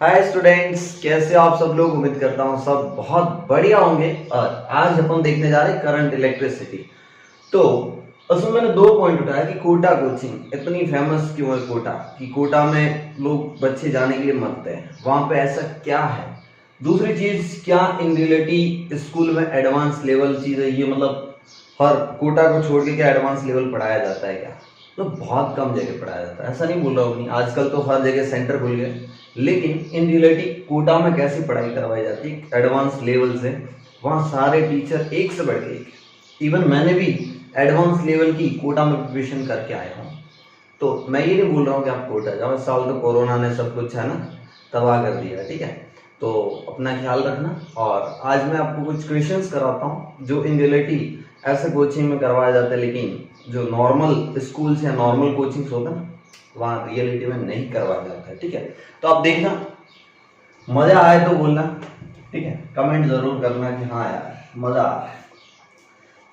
Hi students, कैसे हो आप सब लोग। उम्मीद करता हूँ सब बहुत बढ़िया होंगे। और आज अपन देखने जा रहे हैं करंट इलेक्ट्रिसिटी। तो उसमें मैंने 2 पॉइंट उठाया कि कोटा कोचिंग इतनी फेमस क्यों है। कोटा कि कोटा में लोग बच्चे जाने के लिए मरते हैं, वहां पे ऐसा क्या है। दूसरी चीज, क्या इन रियलिटी स्कूल में एडवांस लेवल चीज है ये, मतलब हर कोटा को छोड़ के क्या एडवांस लेवल पढ़ाया जाता है क्या। तो बहुत कम जगह पढ़ाया जाता है, ऐसा नहीं बोल रहा हूँ नहीं, आजकल तो हर जगह सेंटर खुल गए। लेकिन इन रियलिटी कोटा में कैसी पढ़ाई करवाई जाती है एडवांस लेवल से, वहाँ सारे टीचर एक से बढ़ के एक। इवन मैंने भी एडवांस लेवल की कोटा में प्रिपरेशन करके आया हूँ। तो मैं ये नहीं बोल रहा हूँ कि आप कोटा जाओ, इस साल तो कोरोना ने सब कुछ है ना तबाह कर दिया है, ठीक है। तो अपना ख्याल रखना। और आज मैं आपको कुछ क्वेश्चंस कराता हूँ जो इन रियलिटी ऐसे कोचिंग में करवाया जाता है, लेकिन जो नॉर्मल स्कूल्स या नॉर्मल कोचिंग्स होता है ना वहाँ रियलिटी में नहीं करवाया जाता है, ठीक है। तो आप देखना, मजा आए तो बोलना, ठीक है। कमेंट जरूर करना कि हाँ यार मजा आ रहा है।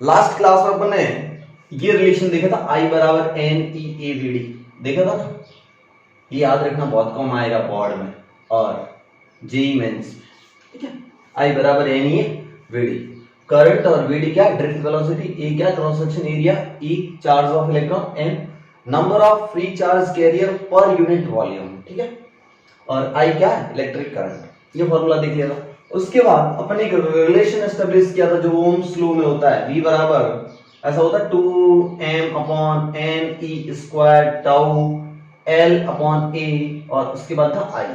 लास्ट क्लास में अपने ये रिलेशन देखा था, आई बराबर N E A V D देखा था ना। ये याद रखना, बहुत कम आएगा बोर्ड में और जेई मेंस, ठीक है। आई बराबर N E V D, current और वी डी क्या, ड्रिफ्ट वेलोसिटी, ए क्या cross section area, E charge of electron, N number of free charge carrier per unit volume, ठीक है। और आई क्या है, इलेक्ट्रिक करंट। ये फॉर्मूला देख लिया था। उसके बाद अपन एक रिलेशन एस्टेब्लिश किया था जो ओम्स लॉ में होता है, V बराबर ऐसा होता है 2m upon N E square tau L upon A, और उसके बाद था I।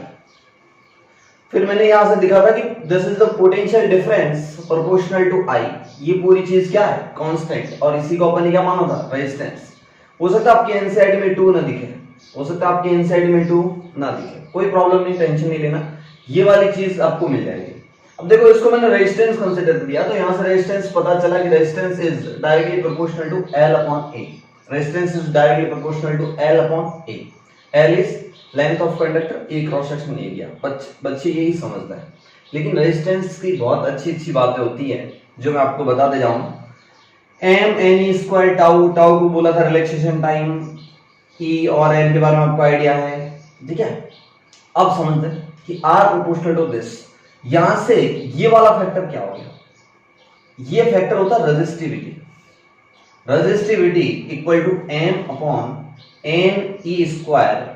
फिर मैंने यहां से दिखा था कि this is the potential difference proportional to I। ये पूरी चीज क्या है, कांस्टेंट, और इसी को अपन ने क्या माना था, रेजिस्टेंस। हो सकता है आपके एनसीईआरटी में 2 ना दिखे, हो सकता है आपके एनसीईआरटी में 2 ना दिखे, कोई प्रॉब्लम नहीं, टेंशन नहीं लेना, ये वाली चीज आपको मिल जाएगी। अब देखो, इसको मैंने रेजिस्टेंस कंसीडर किया, तो यहां से रेजिस्टेंस पता चला कि resistance is directly proportional to L upon A। Resistance is directly proportional to L upon A। L is length of conductor, A cross section area. बच्चे यही समझता है, लेकिन रेजिस्टेंस की बहुत अच्छी अच्छी बातें होती है जो मैं आपको बताते जाऊंगा। M N E square tau, tau को बोला था रिलैक्सेशन टाइम, ई और एन के बारे में आपको आइडिया है, ठीक है। अब समझते हैं कि आर प्रोपोर्शनल टू दिस, यहां से ये वाला फैक्टर क्या हो गया, ये फैक्टर होता है resistivity. Resistivity equal to M upon N E square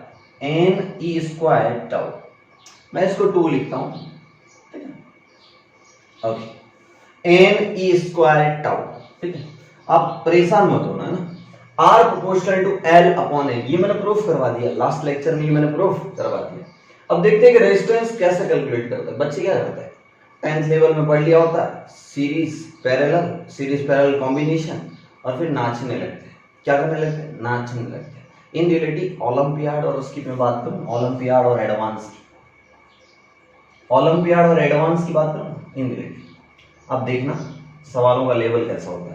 tau. मैं इसको 2 लिखता हूं, ठीक है, okay, N E square tau, ठीक है। आप परेशान मत होना, है ना। R proportional to L upon N, ये मैंने प्रूफ करवा दिया लास्ट लेक्चर में, ये मैंने प्रूफ करवा दिया। अब देखते हैं कि रेजिस्टेंस कैसे कैलकुलेट करते हैं। बच्चे क्या करते हैं, 10th लेवल में पढ़ लिया होता है, सीरीज पैरेलल कॉम्बिनेशन, और फिर नाचने लगते हैं। क्या करने लगते हैं, नाचने लगते हैं। इन रियलिटी ओलंपियाड, और उसकी मैं बात करूं ओलंपियाड और एडवांस की, ओलंपियाड और एडवांस की बात करूं इन रियलिटी, अब देखना सवालों का लेवल कैसा होता है।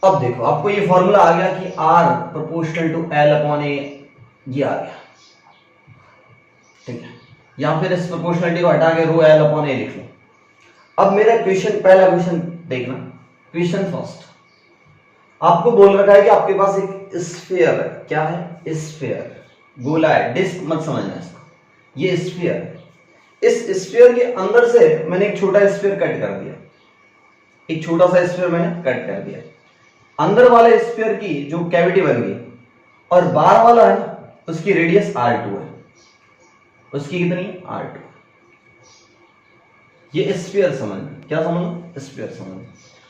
अब देखो, आपको ये फॉर्मूला आ गया कि R proportional to L upon A, ये आ गया, ठीक है। या फिर इस प्रोपोर्शनलिटी को हटा के रो L अपॉन A लिख लो। अब मेरा क्वेश्चन, पहला क्वेश्चन देखना, क्वेश्चन फर्स्ट। आपको बोल रखा है कि आपके पास एक स्फीयर है, क्या है, स्फीयर, गोला है, डिस्क मत समझना इसको, ये स्फीयर है। इस स्फीयर के अंदर से मैंने एक छोटा स्फीयर कट कर दिया, एक छोटा सा स्फीयर मैंने कट कर दिया। अंदर वाले स्फीयर की जो कैविटी बन गई, और बाहर वाला है उसकी रेडियस R2 है, उसकी कितनी, R2। ये स्फीयर समझ, क्या समझ, स्फीयर समझ।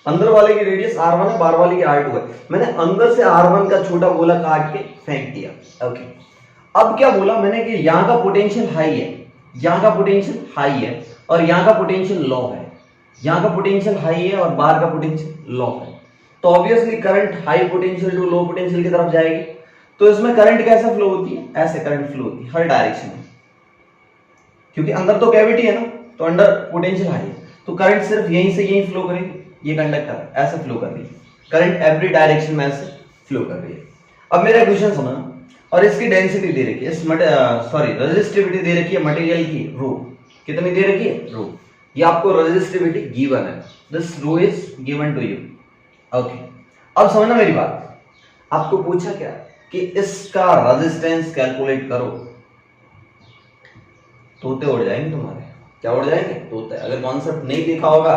अंदर वाले की रेडियस R1 है, बाहर वाले की R2 है। मैंने अंदर से R1 का छोटा गोला काट के फेंक दिया, ओके। अब क्या बोला मैंने कि यहां का पोटेंशियल हाई है, यहां का पोटेंशियल हाई है, और यहां का पोटेंशियल लो है। यहां का पोटेंशियल हाई है और बाहर का पोटेंशियल लो है, तो obviously current high potential to low potential की तरफ जाएगी। तो इसमें करंट कैसे फ्लो होती है, ऐसे करंट फ्लो होती है हर डायरेक्शन में, क्योंकि अंदर तो कैविटी है ना, तो अंदर पोटेंशियल हाई है, तो करंट सिर्फ यहीं से यहीं फ्लो करेगी। ये कंडक्टर ऐसे फ्लो कर रही है, करंट एवरी डायरेक्शन में ऐसे फ्लो कर रही है। अब मेरा क्वेश्चन सुना, और इसकी डेंसिटी दे रखी है, रेजिस्टिविटी दे रखी है मटेरियल की, रो कितनी दे रखी है, रो। ये आपको रेजिस्टिविटी गिवन है, this rho is given to you, okay. अब समझना मेरी बात, आपको पूछा क्या कि इसका रेजिस्टेंस कैलकुलेट करो, तोते उड़ जाएंगे तुम्हारे। क्या उड़ जाएंगे? तोते। अगर कॉन्सेप्ट नहीं देखा होगा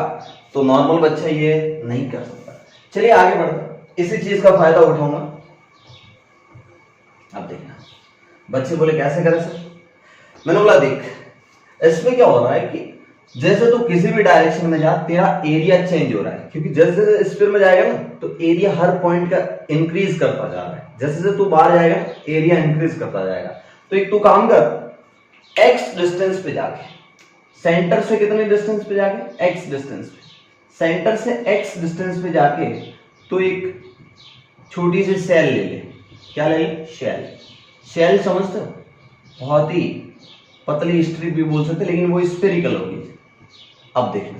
तो नॉर्मल बच्चा ये नहीं कर सकता। चलिए आगे बढ़ते, इसी चीज का फायदा उठाऊंगा। अब देखना, बच्चे बोले कैसे करें सर? मैंने बोला देख, इसमें क्या हो रहा है कि जैसे तू किसी भी डायरेक्शन में जा, तेरा एरिया चेंज हो रहा है, क्योंकि जैसे जैसे स्फीयर में जाएगा ना तो एरिया हर पॉइंट का इंक्रीज करता जा रहा है। जैसे जैसे तू बाहर जाएगा एरिया इंक्रीज करता जाएगा। तो एक तू काम कर, एक्स डिस्टेंस पे जाके, सेंटर से कितने डिस्टेंस पे जाके? एक्स डिस्टेंस पे, सेंटर से एक्स डिस्टेंस पे जाके तो एक छोटी सी सेल ले ले। क्या ले ले? शेल। शेल समझते हो? बहुत ही पतली स्ट्रिप भी बोल सकते, लेकिन वो स्फेरिकल होगी। अब देखना,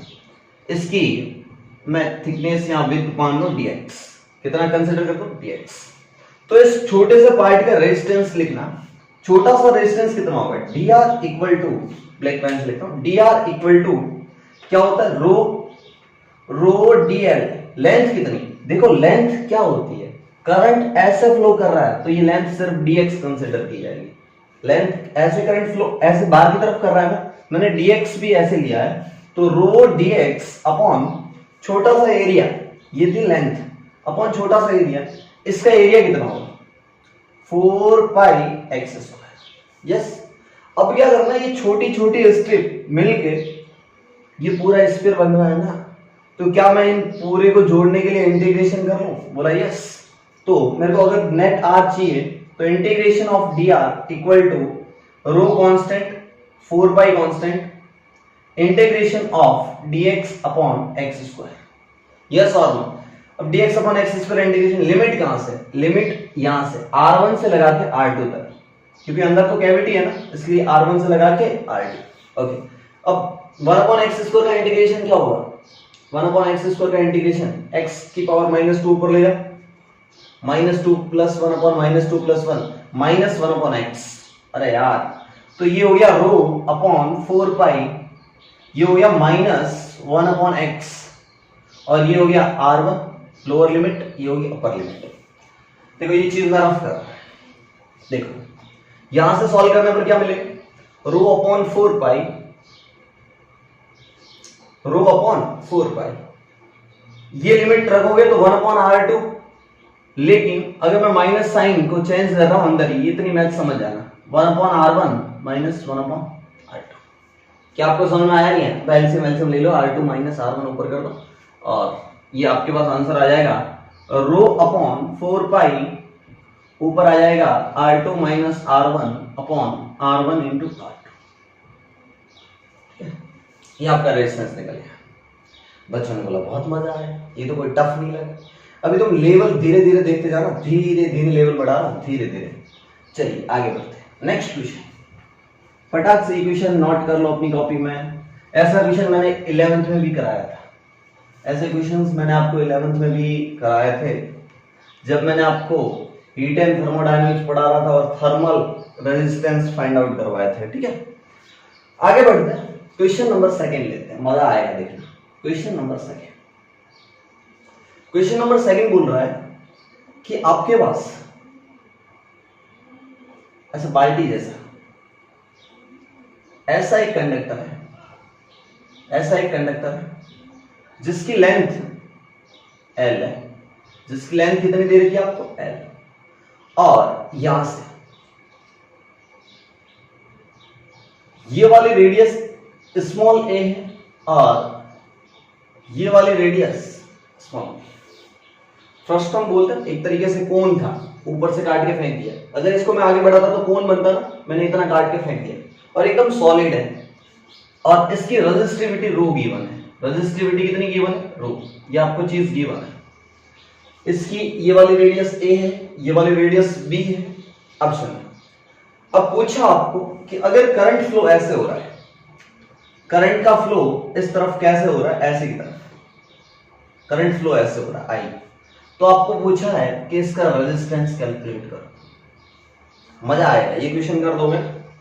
इसकी मैं थिकनेस यहां विड्थ मान लो dx, कितना कंसीडर करता हूं? dx। तो इस छोटे से पार्ट का रेजिस्टेंस लिखना, छोटा सा रेजिस्टेंस कितना होगा? dr equal to, black pen से लिखता हूं, dr इक्वल टू क्या होता है? रो dl। लेंथ कितनी? देखो लेंथ क्या होती है, करंट ऐसे फ्लो कर रहा है तो ये लेंथ सिर्फ dx कंसीडर की जाएगी। लेंथ ऐसे करंट फ्लो ऐसे बाहर की तरफ कर रहा है ना, मैंने dx भी ऐसे लिया है, तो रो dx अपॉन छोटा सा एरिया, ये थी लेंथ, अपॉन छोटा सा एरिया, इसका एरिया कितना होगा? 4 पाई एक्स स्क्वायर। यस। अब क्या करना है, ये छोटी छोटी स्ट्रिप मिलके ये पूरा स्फीयर बन रहा है ना, तो क्या मैं इन पूरे को जोड़ने के लिए इंटीग्रेशन कर लूं? बोला यस। तो मेरे को अगर नेट आर चाहिए तो integration of dr equal to rho constant 4 pi constant integration of dx upon X square. Yes और नो? अब dx upon X square integration, limit कहां से? लिमिट यहां से r1 से लगा के r2 तक, क्योंकि अंदर तो कैविटी है ना, इसलिए r1 से लगा के r2। ओके, अब 1 अपॉन एक्स स्क्वायर का इंटीग्रेशन क्या होगा? 1 अपॉन एक्स स्क्वायर का इंटीग्रेशन x की पावर -2 ऊपर ले जा, -2 plus 1 upon -2 plus 1 -1 upon x। अरे यार, तो ये हो गया रो अपॉन 4 पाई, ये हो गया -1 अपॉन x, और ये हो गया r1 लोअर लिमिट, ये हो गया अपर लिमिट। देखो ये चीज मैं रफ कर रहा हूं, देखो यहां से सॉल्व करने पर क्या मिलेगा? रो अपॉन 4 पाई, रो अपॉन 4 पाई, ये लिमिट रखोगे तो 1 अपॉन r2, लेकिन अगर मैं माइनस साइन को चेंज कर रहा हूं अंदर ही, इतनी मैथ समझ जाना, 1 upon r1 minus 1 upon r2। क्या आपको समझ में आया? नहीं है तो एलसीएम ले लो, r2 माइनस r1 ऊपर कर दो और ये आपके पास आंसर आ जाएगा। रो अपॉन 4 पाई ऊपर आ जाएगा r2 minus r1 upon r1 into r2। ये आपका रेजिस्टेंस निकल गया। बच्चों ने बोला बहुत मजा आया, ये तो कोई टफ नहीं लगा। अभी तुम लेवल धीरे धीरे देखते जाना, धीरे धीरे लेवल बढ़ा रहा हूं, धीरे धीरे। चलिए आगे बढ़ते हैं। नेक्स्ट क्वेश्चन, फटाक से इक्वेशन नोट कर लो अपनी कॉपी में। ऐसा क्वेश्चन मैंने 11th में भी कराया था, ऐसे क्वेश्चंस मैंने आपको 11th में भी कराए थे, जब मैंने आपको हीट एंड थर्मोडायनेमिक्स पढ़ा रहा था और थर्मल रेजिस्टेंस फाइंड आउट करवाए थे। ठीक है, आगे बढ़ते हैं। क्वेश्चन नंबर 2 लेते हैं, मजा आएगा देखना। क्वेश्चन नंबर 2, क्वेश्चन नंबर 2 बोल रहा है कि आपके पास ऐसा बाल्टी जैसा ऐसा एक कंडक्टर है, ऐसा एक कंडक्टर है जिसकी लेंथ L है, जिसकी लेंथ कितनी दे रखी है आपको? L। और यहां से ये वाली रेडियस स्मॉल a है और ये वाली रेडियस स्मॉल। फर्स्ट हम बोलते हैं एक तरीके से कोन था, ऊपर से काट के फेंक दिया। अगर इसको मैं आगे बढ़ाता तो कोन बनता ना, मैंने इतना काट के फेंक दिया और एकदम सॉलिड है और इसकी रेजिस्टिविटी रो गिवन है। रेजिस्टिविटी कितनी गिवन है? रो। ये आपको चीज गिवन है। इसकी ये वाली रेडियस a है, ये वाली रेडियस b है। अब सुनिए, अब पूछा आपको कि अगर करंट फ्लो ऐसे हो रहा है, करंट का फ्लो इस तरफ कैसे हो रहा है? ऐसे की तरफ करंट फ्लो ऐसे हो रहा है I, तो आपको पूछा है कि इसका रेजिस्टेंस कैलकुलेट करो। मजा आएगा, ये क्वेश्चन कर दोगे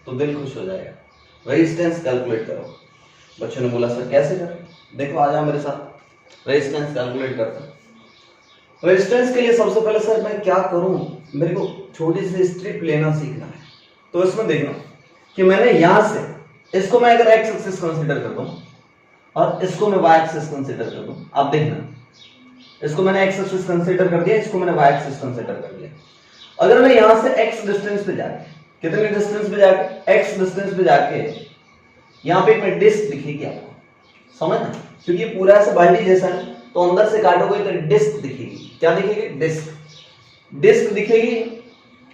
तो दिल खुश हो जाएगा। रेजिस्टेंस कैलकुलेट करो। बच्चों ने बोला सर कैसे करें? देखो आ जाओ मेरे साथ, रेजिस्टेंस कैलकुलेट करते हैं। रेजिस्टेंस के लिए सबसे पहले सर मैं क्या करूं, मेरे को छोटी सी स्ट्रिप लेना सीखना है। तो इसमें देखना कि मैंने यहां से इसको मैं अगर एक्स एक्सिस कंसीडर कर दूं और इसको मैं वाई एक्सिस कंसीडर कर दूं, आप देखना, इसको मैंने एक्स एक्सिस कंसीडर कर दिया, इसको मैंने वाई एक्सिस कंसीडर कर दिया। अगर मैं यहां से एक्स डिस्टेंस पे जाके, कितने डिस्टेंस पे जाके, एक्स डिस्टेंस पे जाके यहां पे एक डिस्क दिखेगी आपको, समझ ना, क्योंकि पूरा ऐसा बाल्टी जैसा है, तो अंदर से काटोगे तो डिस्क दिखेगी। क्या दिखेगी? डिस्क, डिस्क दिखेगी।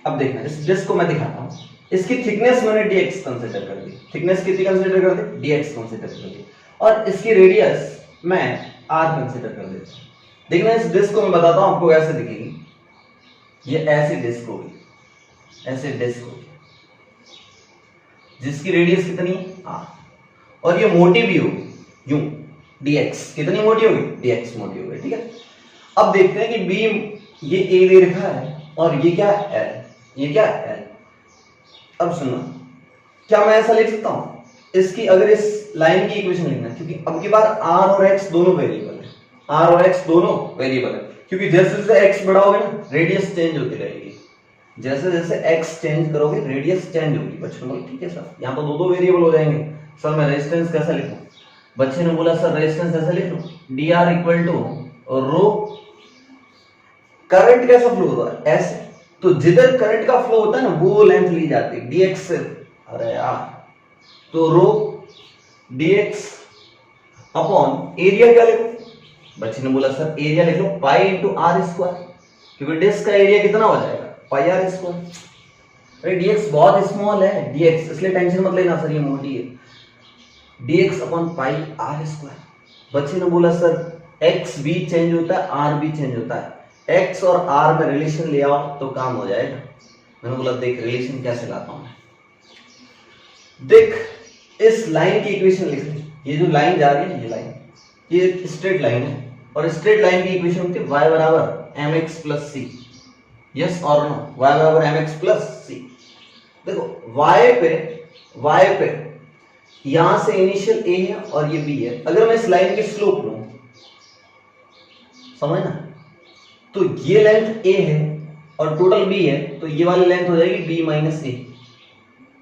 अब देखना, इस डिस्क को मैं दिखाता हूं, इसकी थिकनेस मैंने dx कंसीडर कर दी। थिकनेस कितनी कंसीडर कर दी? dx कंसीडर कर दी। और इसकी रेडियस मैं r कंसीडर कर देता हूं। देखना, इस डिस्क को मैं बताता हूं आपको कैसे दिखेगी। ये ऐसी डिस्क होगी, ऐसे डिस्क होगी जिसकी रेडियस कितनी है? r। और ये मोटी भी होगी, यूं, dx कितनी मोटी होगी? dx मोटी होगी, ठीक है। अब देखते हैं कि b ये a दे रखा है और ये क्या है? l। ये क्या है? l। अब सुनो, क्या मैं ऐसा लिख सकता हूं इसकी, अगर इस लाइन की इक्वेशन लिखना, क्योंकि अब की बार r और x दोनों वेरिएबल है, r और x दोनों वेरिएबल है, क्योंकि जैसे जैसे x बड़ा होगा ना, रेडियस चेंज होती रहेगी। जैसे जैसे x चेंज करोगे रेडियस चेंज होगी। बच्चों ने, ठीक है सर, यहाँ तो दो दो वेरिएबल हो जाएंगे। सर मैं रेजिस्टेंस कैसा लिखूं? बच्चे ने बोला सर रेजिस्टेंस ऐसा लिख लो, dr equal to rho, current कैसा फ्लो होता है? ऐसे। तो जिधर करंट का फ्लो होता है ना, वो लेंथ ली जाती है dx से। अरे यार, तो रो dx अपॉन एरिया क्या लिखो? बच्चे ने बोला सर एरिया लिख लो पाई इंटू आर स्क्वायर, क्योंकि डिस्क का एरिया कितना हो जाएगा? Pi R square. अरे dx बहुत स्मॉल है, dx, इसलिए टेंशन मत लेना सर ये मोटी है। dx upon pi R square. बच्चे ने बोला सर x भी चेंज होता है, r भी चेंज होता है, x और r में रिलेशन ले आओ तो काम हो जाएगा। मैंने बोला देख रिलेशन कैसे लाता हूं मैं, देख इस लाइन की इक्वेशन लिख ले। ये जो लाइन जा रही है, ये लाइन, ये स्ट्रेट लाइन है, और स्ट्रेट लाइन की इक्वेशन होती है y बराबर mx प्लस c। यस और नो? y बराबर mx प्लस c। देखो y पे यहां से इनिशियल a है और ये b है। अगर मैं इस लाइन की स्लोप लूं, समझ ना, तो ये लेंथ a है और टोटल b है, तो ये वाली लेंथ हो जाएगी b माइनस a।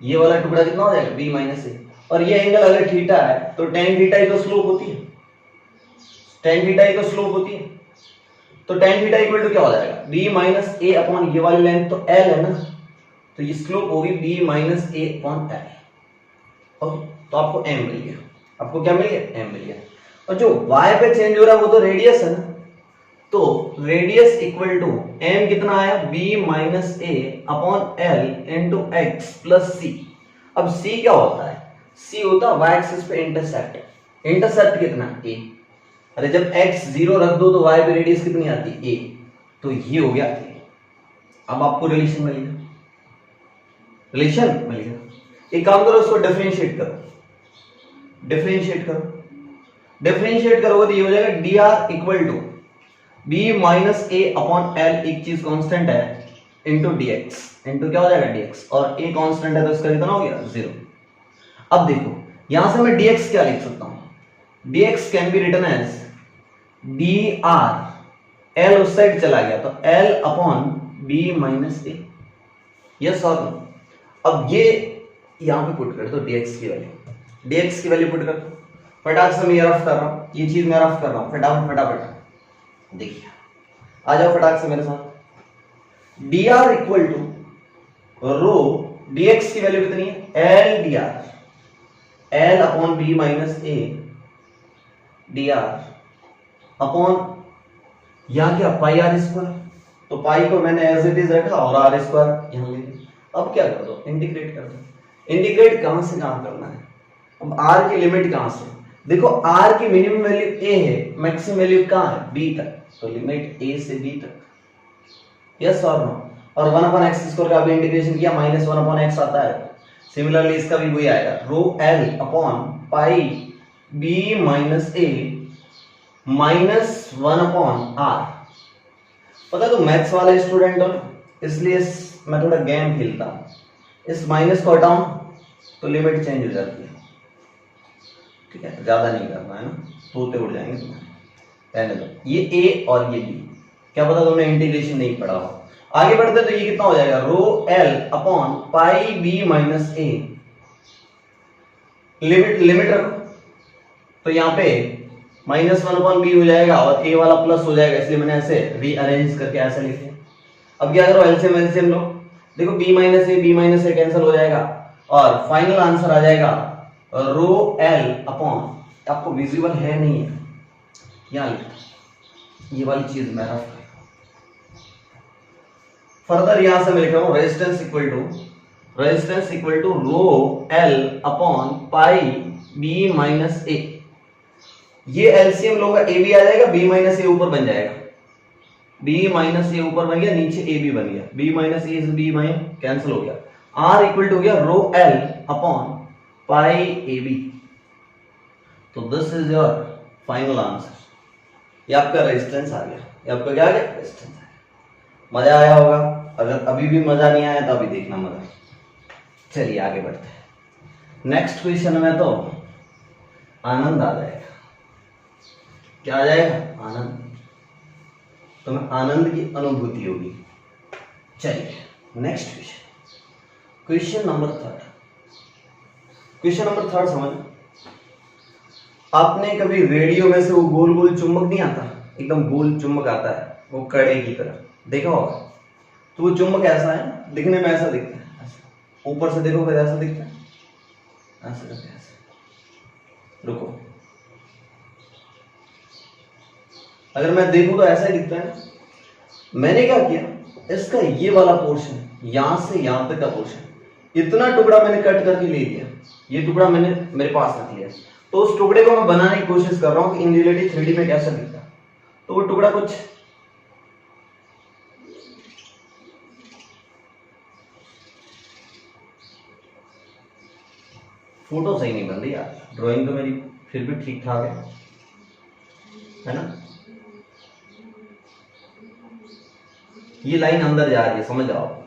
ये वाला टुकड़ा कितना हो जाएगा? b minus a। और ये एंगल अगर थीटा है तो tan थीटा ही तो स्लोप होती है, tan थीटा ही तो स्लोप होती है। तो tan थीटा इक्वल टू क्या हो जाएगा? b माइनस a अपॉन ये वाली लेंथ तो l है ना, तो ये स्लोप होगी b minus a upon l। Okay, तो आपको m मिल गया। आपको क्या मिल गया? m मिल गया। और जो y पे चेंज हो रहा है वो तो रेडियस है ना, तो रेडियस इक्वल टू m कितना आया? b minus a upon l into x plus c। अब c क्या होता है? c होता है y एक्सिस पे इंटरसेप्ट। इंटरसेप्ट कितना? a। अरे जब x 0 रख दो तो y पे रेडियस कितनी आती है? a। तो ये हो गया a। अब आपको रिलेशन मिलेगा, रिलेशन मिलेगा। एक काम करो, उसको डिफरेंशिएट करो, डिफरेंशिएट करो, डिफरेंशिएट करोगे तो ये हो जाएगा dr equal to b minus a upon l, एक चीज कांस्टेंट है, इंटू dx, इंटू क्या हो जाएगा? dx, और a कांस्टेंट है तो इसका कितना हो गया? 0। अब देखो यहां से मैं dx क्या लिख सकता हूं? dx can be written as dr, l उस साइड चला गया तो l upon b minus a। Yes और नो? अब ये यहां पे पुट कर दो dx की वैल्यू, dx की वैल्यू पुट कर दो। फटाक से मैं रफ कर रहा हूं, ये चीज मैं रफ कर रहा हूं, फटाफट फटाफट देखिए, आ जाओ फटाक से मेरे साथ। dr equal to rho, dx की वैल्यू कितनी है? l dr, l upon b minus a dr upon यहां क्या? Pi R square. तो पाई को मैंने एज इट इज रखा और आर स्क्वायर यहां ले लिया। अब क्या कर दो? इंटीग्रेट कर दो। इंटीग्रेट कहां से कहां करना है? अब r की लिमिट कहां से? देखो r की मिनिमम वैल्यू a है, मैक्सिमम वैल्यू कहां है? b तक, तो लिमिट a से b तक। यस और नो? और 1 अपॉन x स्क्वायर का भी इंटीग्रेशन किया, माइनस 1 अपॉन x आता है। सिमिलरली इसका भी वही आएगा, रो l upon pi b minus a minus 1 upon r। पता तो मैथ्स वाले स्टूडेंट हो, इसलिए मैं थोड़ा गेम खेलता हूं। इस माइनस को हटाऊं तो लिमिट चेंज हो जाती है, ठीक है, ज्यादा नहीं करना है ना, तोते उड़ जाएंगे तुम्हारे। रहने दो, ये a और ये b, क्या पता तुमने इंटीग्रेशन नहीं पढ़ा हो। आगे बढ़ते तो ये कितना हो जाएगा? रो l upon pi b minus a limit रखो, तो यहाँ पे -1/b हो जाएगा और a वाला प्लस हो जाएगा, इसलिए मैंने ऐसे रीअरेंज करके ऐसे लिखे। अब क्या करो, एलसीएम लो, देखो b - a कैंसिल हो जाएगा और फाइनल आंसर आ जाएगा रो l अपॉन, आपको विजिबल है नहीं है, यहाँ लिखता, ये वाली चीज मैं रख, फर्दर यहां से मैं लिख रहा हूं resistance equal to rho l upon pi b minus a। ये एलसीएम लोगा, a भी आ जाएगा, b माइनस a ऊपर बन जाएगा, b माइनस a ऊपर बन गया, नीचे a भी बन गया, b माइनस a से b माइनस कैंसिल हो गया, r इक्वल टू हो गया रो l अपॉन पाई ab। तो this is your final answer, ये आपका रेजिस्टेंस आ गया, ये आपका क्या आ गया, रेजिस्टेंस आ गया। मजा आया होगा, अगर अभी भी मजा नहीं आया तो अभी देखना मजा। चलिए आगे बढ़ते हैं, नेक्स्ट क्वेश्चन में तो आनंद आ जाएगा, क्या आ जाएगा, आनंद, तुम्हें आनंद की अनुभूति होगी। चलिए नेक्स्ट क्वेश्चन नंबर थर्ड समझ। आपने कभी रेडियो में से वो गोल गोल चुंबक नहीं आता, एकदम गोल चुंबक आता है वो कड़े की तरह, देखा होगा, तो वो चुंबक ऐसा है, दिखने में ऐसा दिखता है, ऐसा ऊपर से देखो फिर ऐसा दिखता है, ऐसा करके ऐसा, रुको, अगर मैं देखूं तो ऐसा ही दिखता है। मैंने क्या किया, इसका ये वाला पोर्शन, यहां से यहां तक का पोर्शन, इतना टुकड़ा मैंने कट करके ले लिया, ये टुकड़ा मैंने मेरे पास रख लिया, तो उस टुकड़े को मैं बनाने की कोशिश कर रहा हूं कि इन रियलिटी 3D में कैसा दिखता। तो वो टुकड़ा कुछ फोटो सही नहीं बन रही यार, ड्राइंग तो मेरी फिर भी ठीक ठाक है ना। ये लाइन अंदर जा रही है, समझ जाओ,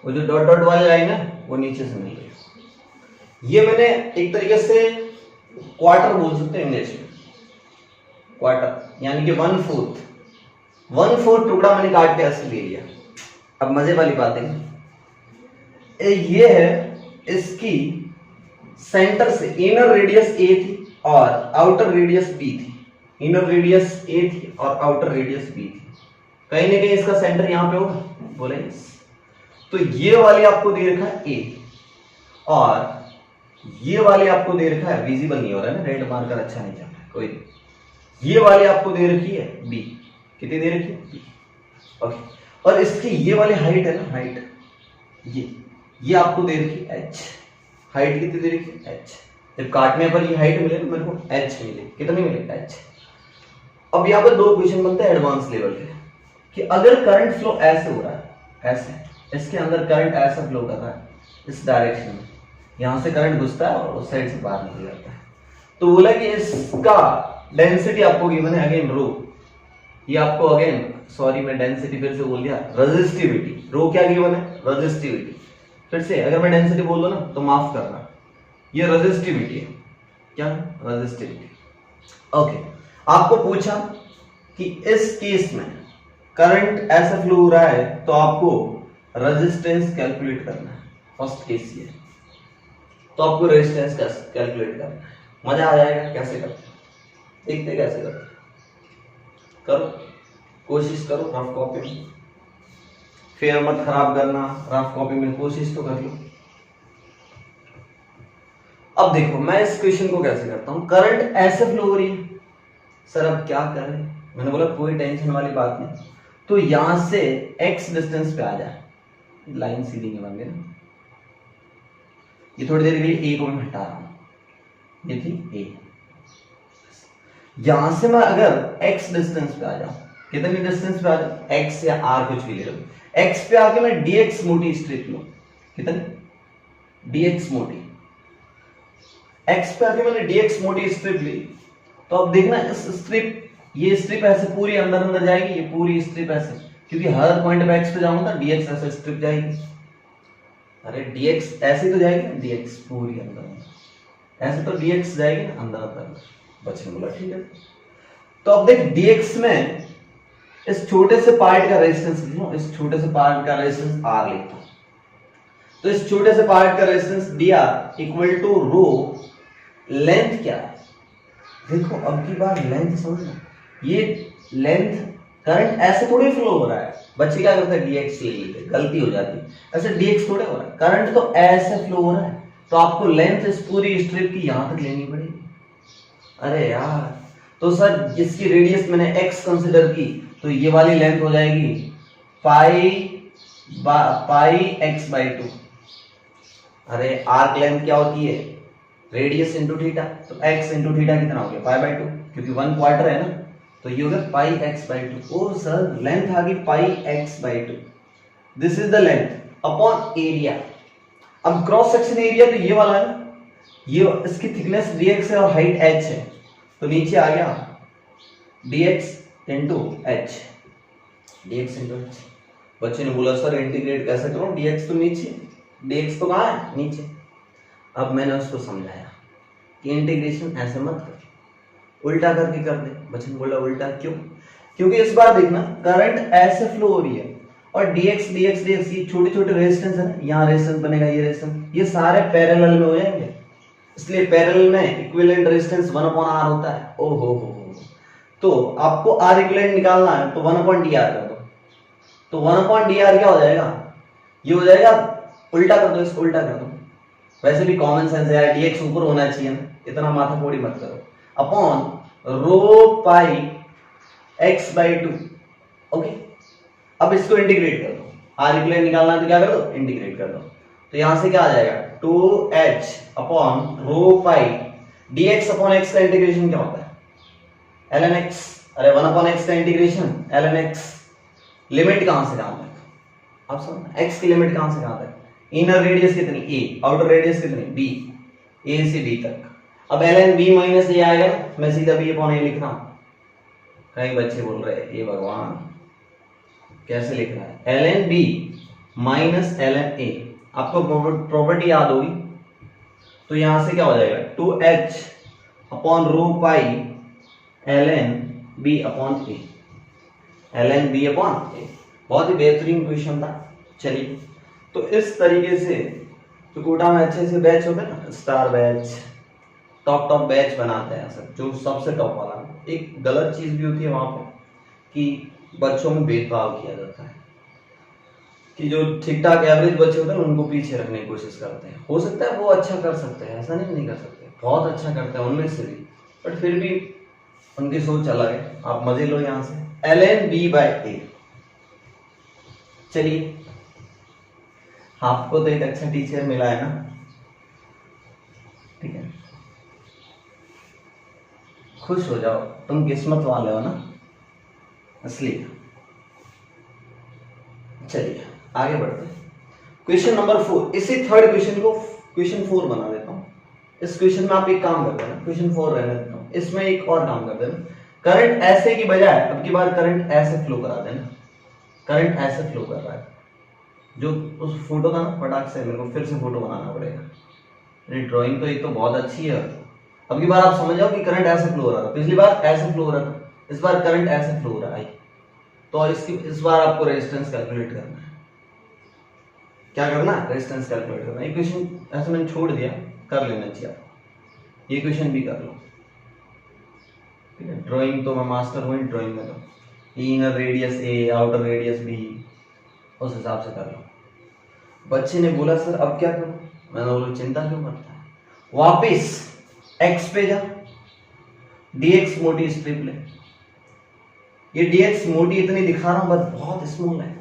वो जो डॉट डॉट वाली लाइन है वो नीचे से मिल रही है। ये मैंने एक तरीके से क्वार्टर बोल सकते हैं इंग्लिश में, क्वार्टर यानी कि 1/4 टुकड़ा मैंने काट के ऐसे ले लिया। अब मजे वाली बात है, ये है इसकी सेंटर से इनर रेडियस a थी और आउटर रेडियस b थी, इनर रेडियस a थी और आउटर रेडियस b थी, कहीं ना कहीं इसका सेंटर यहां पे होगा, बोले तो ये वाली आपको दे रखा है a और ये वाली आपको दे रखा है, विजिबल नहीं हो रहा है ना, रेड मार्कर अच्छा नहीं चल रहा है, कोई नहीं, ये वाली आपको दे रखी है b, कितनी दे रखी है b, ओके, और इसकी ये वाली हाइट है ना, हाइट ये आपको दे रखी है h, हाइट कितनी दे रखी है h, जब काटने पर ये हाइट मिले तो मेरे को h मिले, कितनी मिले h। अब यहाँ पर दो क्वेश्चन बनते हैं एडवांस लेवल के, कि अगर करंट फ्लो ऐसे हो रहा है, ऐसे इसके अंदर करंट ऐसा फ्लो कर रहा है इस डायरेक्शन में, यहां से करंट घुसता है और उस साइड से बाहर निकल जाता है, तो बोला कि इसका डेंसिटी आपको गिवन है अगेन रो, ये आपको अगेन, सॉरी मैं डेंसिटी फिर से बोल दिया, रेजिस्टिविटी, रो क्या गिवन है, रेजिस्टिविटी, फिर से अगर मैं डेंसिटी बोल दूं ना तो माफ करना, ये रेजिस्टिविटी है, क्या रेजिस्टिविटी, ओके। आपको पूछा कि इस केस में करंट ऐसा फ्लो हो रहा है तो आपको रेजिस्टेंस कैलकुलेट करना है, फर्स्ट केस ये, तो आपको रेजिस्टेंस कैलकुलेट करना है, मजा आ जाएगा, कैसे करते हैं देखते, कैसे करते हैं, करो कोशिश करो, रफ कॉपी में फिर मत खराब करना, रफ कॉपी में कोशिश तो कर लो। अब देखो मैं इस क्वेश्चन को कैसे करता हूं, करंट ऐसे फ्लो हो रही है सर, अब क्या करें, मैंने बोला कोई टेंशन वाली बात नहीं, तो यहां से x डिस्टेंस पे आ जाए, लाइन सीधी नहीं बन गई ना, ये थोड़ी देर के लिए a को मैं हटा रहा हूं, ये थी a, यहां से मैं अगर x डिस्टेंस पे आ जाऊं, कितनी डिस्टेंस पे आ जाऊं, x या r कुछ भी ले लो, x पे आके मैं dx मोटी स्ट्रिप लूं, कितनी dx मोटी, x पे आके मैंने dx मोटी स्ट्रिप ली, तो अब देखना इस स्ट्रिप, ये स्ट्रिप ऐसे पूरी अंदर अंदर जाएगी, ये पूरी स्ट्रिप ऐसे क्योंकि हर पॉइंट पे x पे जाऊंगा तो dx ऐसे स्ट्रिप जाएगी। अरे dx ऐसे तो जाएगी ना, dx पूरी अंदर, ऐसे तो dx जाएगी ना अंदर अंदर। बच्चे ने बोला ठीक है। तो अब देख dx में इस छोटे से पार्ट का रेजिस्टेंस लिख लो, इस छोटे से पार्ट का रेजिस्टेंस r लिखता हूं। तो इस छोटे से पार्ट का resistance dr equal to rho, length क्या है देखो, अब की बार लेंथ समझना, ये लेंथ करंट ऐसे थोड़ी फ्लो हो रहा है। बच्चे क्या करते हैं dx ले लेते, गलती हो जाती है, ऐसे dx थोड़े हो रहा है, करंट तो ऐसे फ्लो हो रहा है। तो आपको लेंथ इस पूरी स्ट्रिप की यहां तक लेनी पड़ेगी। अरे यार, तो सर जिसकी रेडियस मैंने x कंसीडर की, तो ये वाली लेंथ हो जाएगी पाई x बाई 2। अरे आर्क लेंथ क्या होती है, रेडियस इंटू थीटा, तो x इंटू थीटा कितना हो गया पाई बाई 2, क्योंकि 1/4 है ना, तो ये हो गया पाई x बाई 2। ओ सर लेंथ आ गई pi x by 2, this is the length upon area. अब क्रॉस सेक्शन एरिया तो ये वाला है ना, ये इसकी थिकनेस dx है और हाइट h है, तो नीचे आ गया dx into h, dx into h। बच्चे ने बोला सर इंटीग्रेट कैसे करूं, dx तो नीचे, dx तो कहां है नीचे। अब मैंने उसको समझाया कि इंटीग्रेशन ऐसे मत कर, उल्टा करके कर दे। बच्चे ने बोला उल्टा क्यों, क्योंकि इस बार देखना करंट ऐसे फ्लो हो रही है और dx dx dx ये छोटे छोटे रेजिस्टेंस है ना, यहाँ रेजिस्टेंस बनेगा, ये रेजिस्टेंस, ये सारे पैरेलल में हो जाएंगे, इसलिए पैरेलल में इक्विवेलेंट रेजिस्टेंस 1/r होता है। ओ हो, तो आपको r इक्विवेलेंट निकालना है तो 1/dr कर दो, तो 1/dr क्या हो जाएगा, ये हो जाएगा, उल्टा कर दो, इसको उल्टा कर दो। वैसे भी कॉमन सेंस है यार, dx ऊपर होना चाहिए ना, इतना माथा फोड़ी मत करो, upon rho pi x by 2। Okay, अब इसको इंटीग्रेट कर दो, r इक्विवेलेंट निकालना है तो क्या कर दो, इंटीग्रेट कर दो। तो यहां से क्या आ जाएगा 2h अपॉन रो पाई dx अपॉन x का इंटीग्रेशन क्या होता है ln x। अरे 1/x का इंटीग्रेशन ln x, लिमिट कहां से कहां तक, आप समझ, x की लिमिट कहां से कहां तक, इनर रेडियस कितनी a, आउटर रेडियस कितनी b, a से b तक। अब ln b माइनस a आएगा, मैं सीधा b अपॉन a लिख रहा हूं। कई बच्चे बोल रहे हैं ये भगवान कैसे लिख रहा है, ln b minus ln a, आपको प्रॉपर्टी याद होगी, तो यहां से क्या हो जाएगा 2h upon rho pi ln b upon a, ln b upon a। बहुत ही बेहतरीन क्वेश्चन था। चलिए, तो इस तरीके से तो कोटा में अच्छे से बैच होते हैं ना, स्टार बैच, टॉप बैच बनाते हैं सब, जो सबसे टॉप वाला। एक गलत चीज भी होती है वहां पे कि बच्चों में भेदभाव किया जाता है, कि जो ठीक ठाक एवरेज बच्चे होते हैं उनको पीछे रखने की कोशिश करते हैं। हो सकता है वो अच्छा कर सकते हैं, ऐसा नहीं कर सकते, बहुत अच्छा करते हैं उनमें से भी, बट फिर भी उनकी सोच अलग है। आप मजे लो यहाँ से, ln b बाई a। चलिए, आपको तो एक अच्छा टीचर मिला है ना, ठीक है, खुश हो जाओ, तुम किस्मत वाले हो ना, इसलिए। चलिए आगे बढ़ते हैं, क्वेश्चन नंबर 4। इसी थर्ड क्वेश्चन को क्वेश्चन 4 बना देता हूं। इस क्वेश्चन में आप एक काम कर देना, क्वेश्चन 4 रहने देता हूं, इसमें एक और काम कर देना, करंट ऐसे की बजाय अब की बार करंट ऐसे फ्लो करा देना। करंट ऐसे फ्लो कर रहा है, जो उस फोटो था ना, फटाक से मेरे को फिर से फोटो बनाना पड़ेगा। मेरी ड्राइंग तो एक तो बहुत अच्छी है, अब की बार आप समझ जाओ कि करंट ऐसे फ्लो हो रहा था, पिछली बार ऐसे फ्लो हो रहा था, इस बार करंट ऐसे फ्लो हो रहा है। तो इस बार आपको रेजिस्टेंस कैलकुलेट करना है। क्या करना है, रेजिस्टेंस कैलकुलेट करना है। ये क्वेश्चन ऐसे मैंने छोड़ दिया, कर लेना चाहिए आप, ये क्वेश्चन भी कर लो, ठीक है। ड्राइंग तो मैं मास्टर हूँ ड्राइंग में, तो इनर रेडियस ए, आउटर रेडियस बी, उस हिसाब से कर लो। बच्चे ने बोला सर अब क्या करूं, मैंने बोला चिंता क्यों करता है, वापिस x पे जा, dx मोटी स्ट्रिप ले। ये dx मोटी इतनी दिखा रहा हूं, बस बहुत स्मॉल है।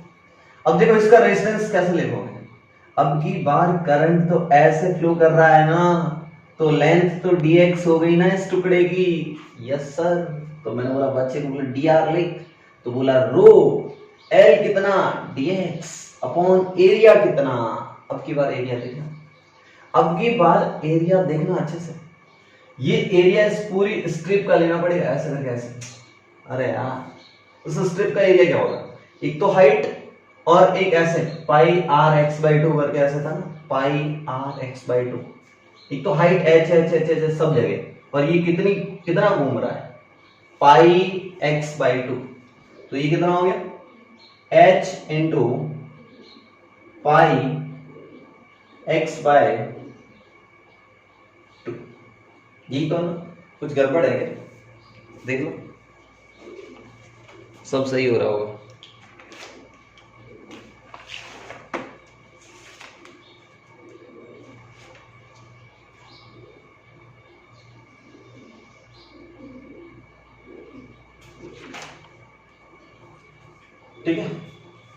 अब देखो इसका रेजिस्टेंस कैसे लिखोगे, अब की बार करंट तो ऐसे फ्लो कर रहा है ना, तो लेंथ तो dx हो गई ना इस टुकड़े की। यस सर, तो मैंने बोला बच्चे को बोला dr लिख, तो बोला रो l कितना dx अपॉन एरिया कितना। अब की बार एरिया देखना, अब की बार एरिया देखना अच्छे से, ये एरिया इस पूरी स्ट्रिप का लेना पड़ेगा, ऐसे करके ऐसे। अरे यार, उस स्ट्रिप का एरिया क्या होगा, एक तो हाइट और एक ऐसे पाई आर एक्स बाई टू करके ऐसे था ना, पाई आर एक्स बाई टू। एक तो height H H H H सब जगह, और ये कितना घूम रहा है, पाई एक्स बाई टू। तो ये कितना हो गया, H into pi x by two. यही तो ना, कुछ गड़बड़ है क्या? देख लो सब सही हो रहा होगा। ठीक है,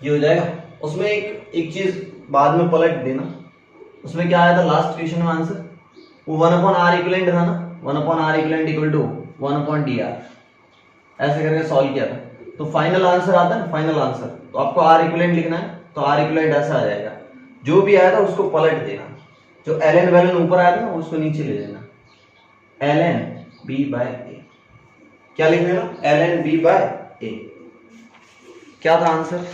ये हो जाएगा। उसमें एक चीज बाद में पलट देना, उसमें क्या आया था लास्ट क्वेश्चन में आंसर, वो 1/r इक्विवेलेंट था ना, 1/r equivalent equal to 1/dr, ऐसे करके सॉल्व किया था। तो फाइनल आंसर आता है ना, फाइनल आंसर, तो आपको r इक्विवेलेंट लिखना है, तो r इक्विवेलेंट ऐसा आ जाएगा, जो भी आया था उसको पलट देना, जो ln वैलन ऊपर आया था ना उसको नीचे ले लेना, ln b/a। क्या लिख लेना, ln b/a। क्या था आंसर,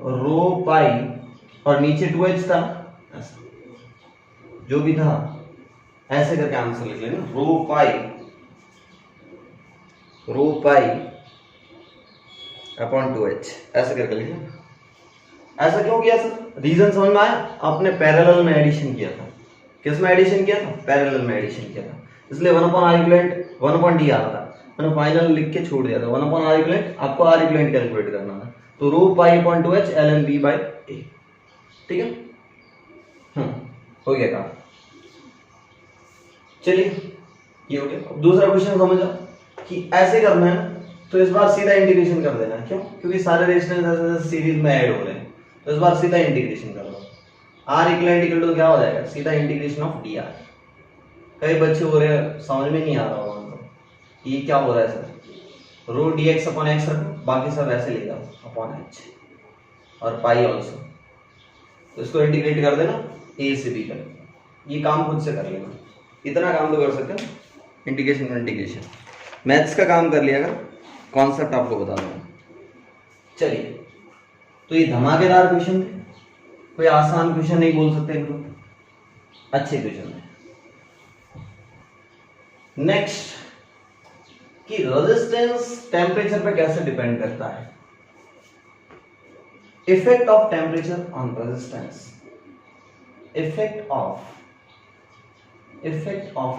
रो पाई और नीचे 2h था, जो भी था ऐसे करके आंसर लिख लेना, रो पाई अपॉन 2h ऐसे करके लिख लेना। ऐसा क्यों किया सर, रीजन समझ में आया, आपने पैरेलल में एडिशन किया था। किस में एडिशन किया था, पैरेलल में एडिशन किया था, इसलिए 1/r इक्विवेलेंट 1/dr था। मैंने फाइनल लिख के छोड़ दिया था, 1/r इक्विवेलेंट, आपको r इक्विवेलेंट कैलकुलेट करना था, तो रो pi upon 2h ln b/a। ठीक है, हो गया काम। चलिए ये हो गया। अब दूसरा क्वेश्चन समझो कि ऐसे करना है, तो इस बार सीधा इंटीग्रेशन कर देना है। क्यों, क्योंकि सारे रेजिस्टेंस ऐसे सीरीज में ऐड हो रहे हैं, तो इस बार सीधा इंटीग्रेशन कर दो। r इक्विवेलेंट इक्वल टू क्या हो जाएगा, सीधा इंटीग्रेशन ऑफ dr। कई बच्चे हो रहे हैं समझ में नहीं आ रहा होगा उनको ये क्या हो रहा है सर, रो dx अपॉन x रखो, बाकी सब ऐसे ले जाओ अपॉन h और पाई ऑल्सो, तो इसको इंटीग्रेट कर देना a से b तक। ये काम खुद से कर लेना, इतना काम तो कर सकते हैं, इंटीग्रेशन मैथ्स का काम कर लिया, अगर कॉन्सेप्ट आपको बता दूंगा। चलिए, तो ये धमाकेदार क्वेश्चन थे, कोई आसान क्वेश्चन नहीं बोल सकते इनको, अच्छे क्वेश्चन है। नेक्स्ट, कि रेजिस्टेंस टेम्परेचर पे कैसे डिपेंड करता है, effect of temperature on resistance, effect of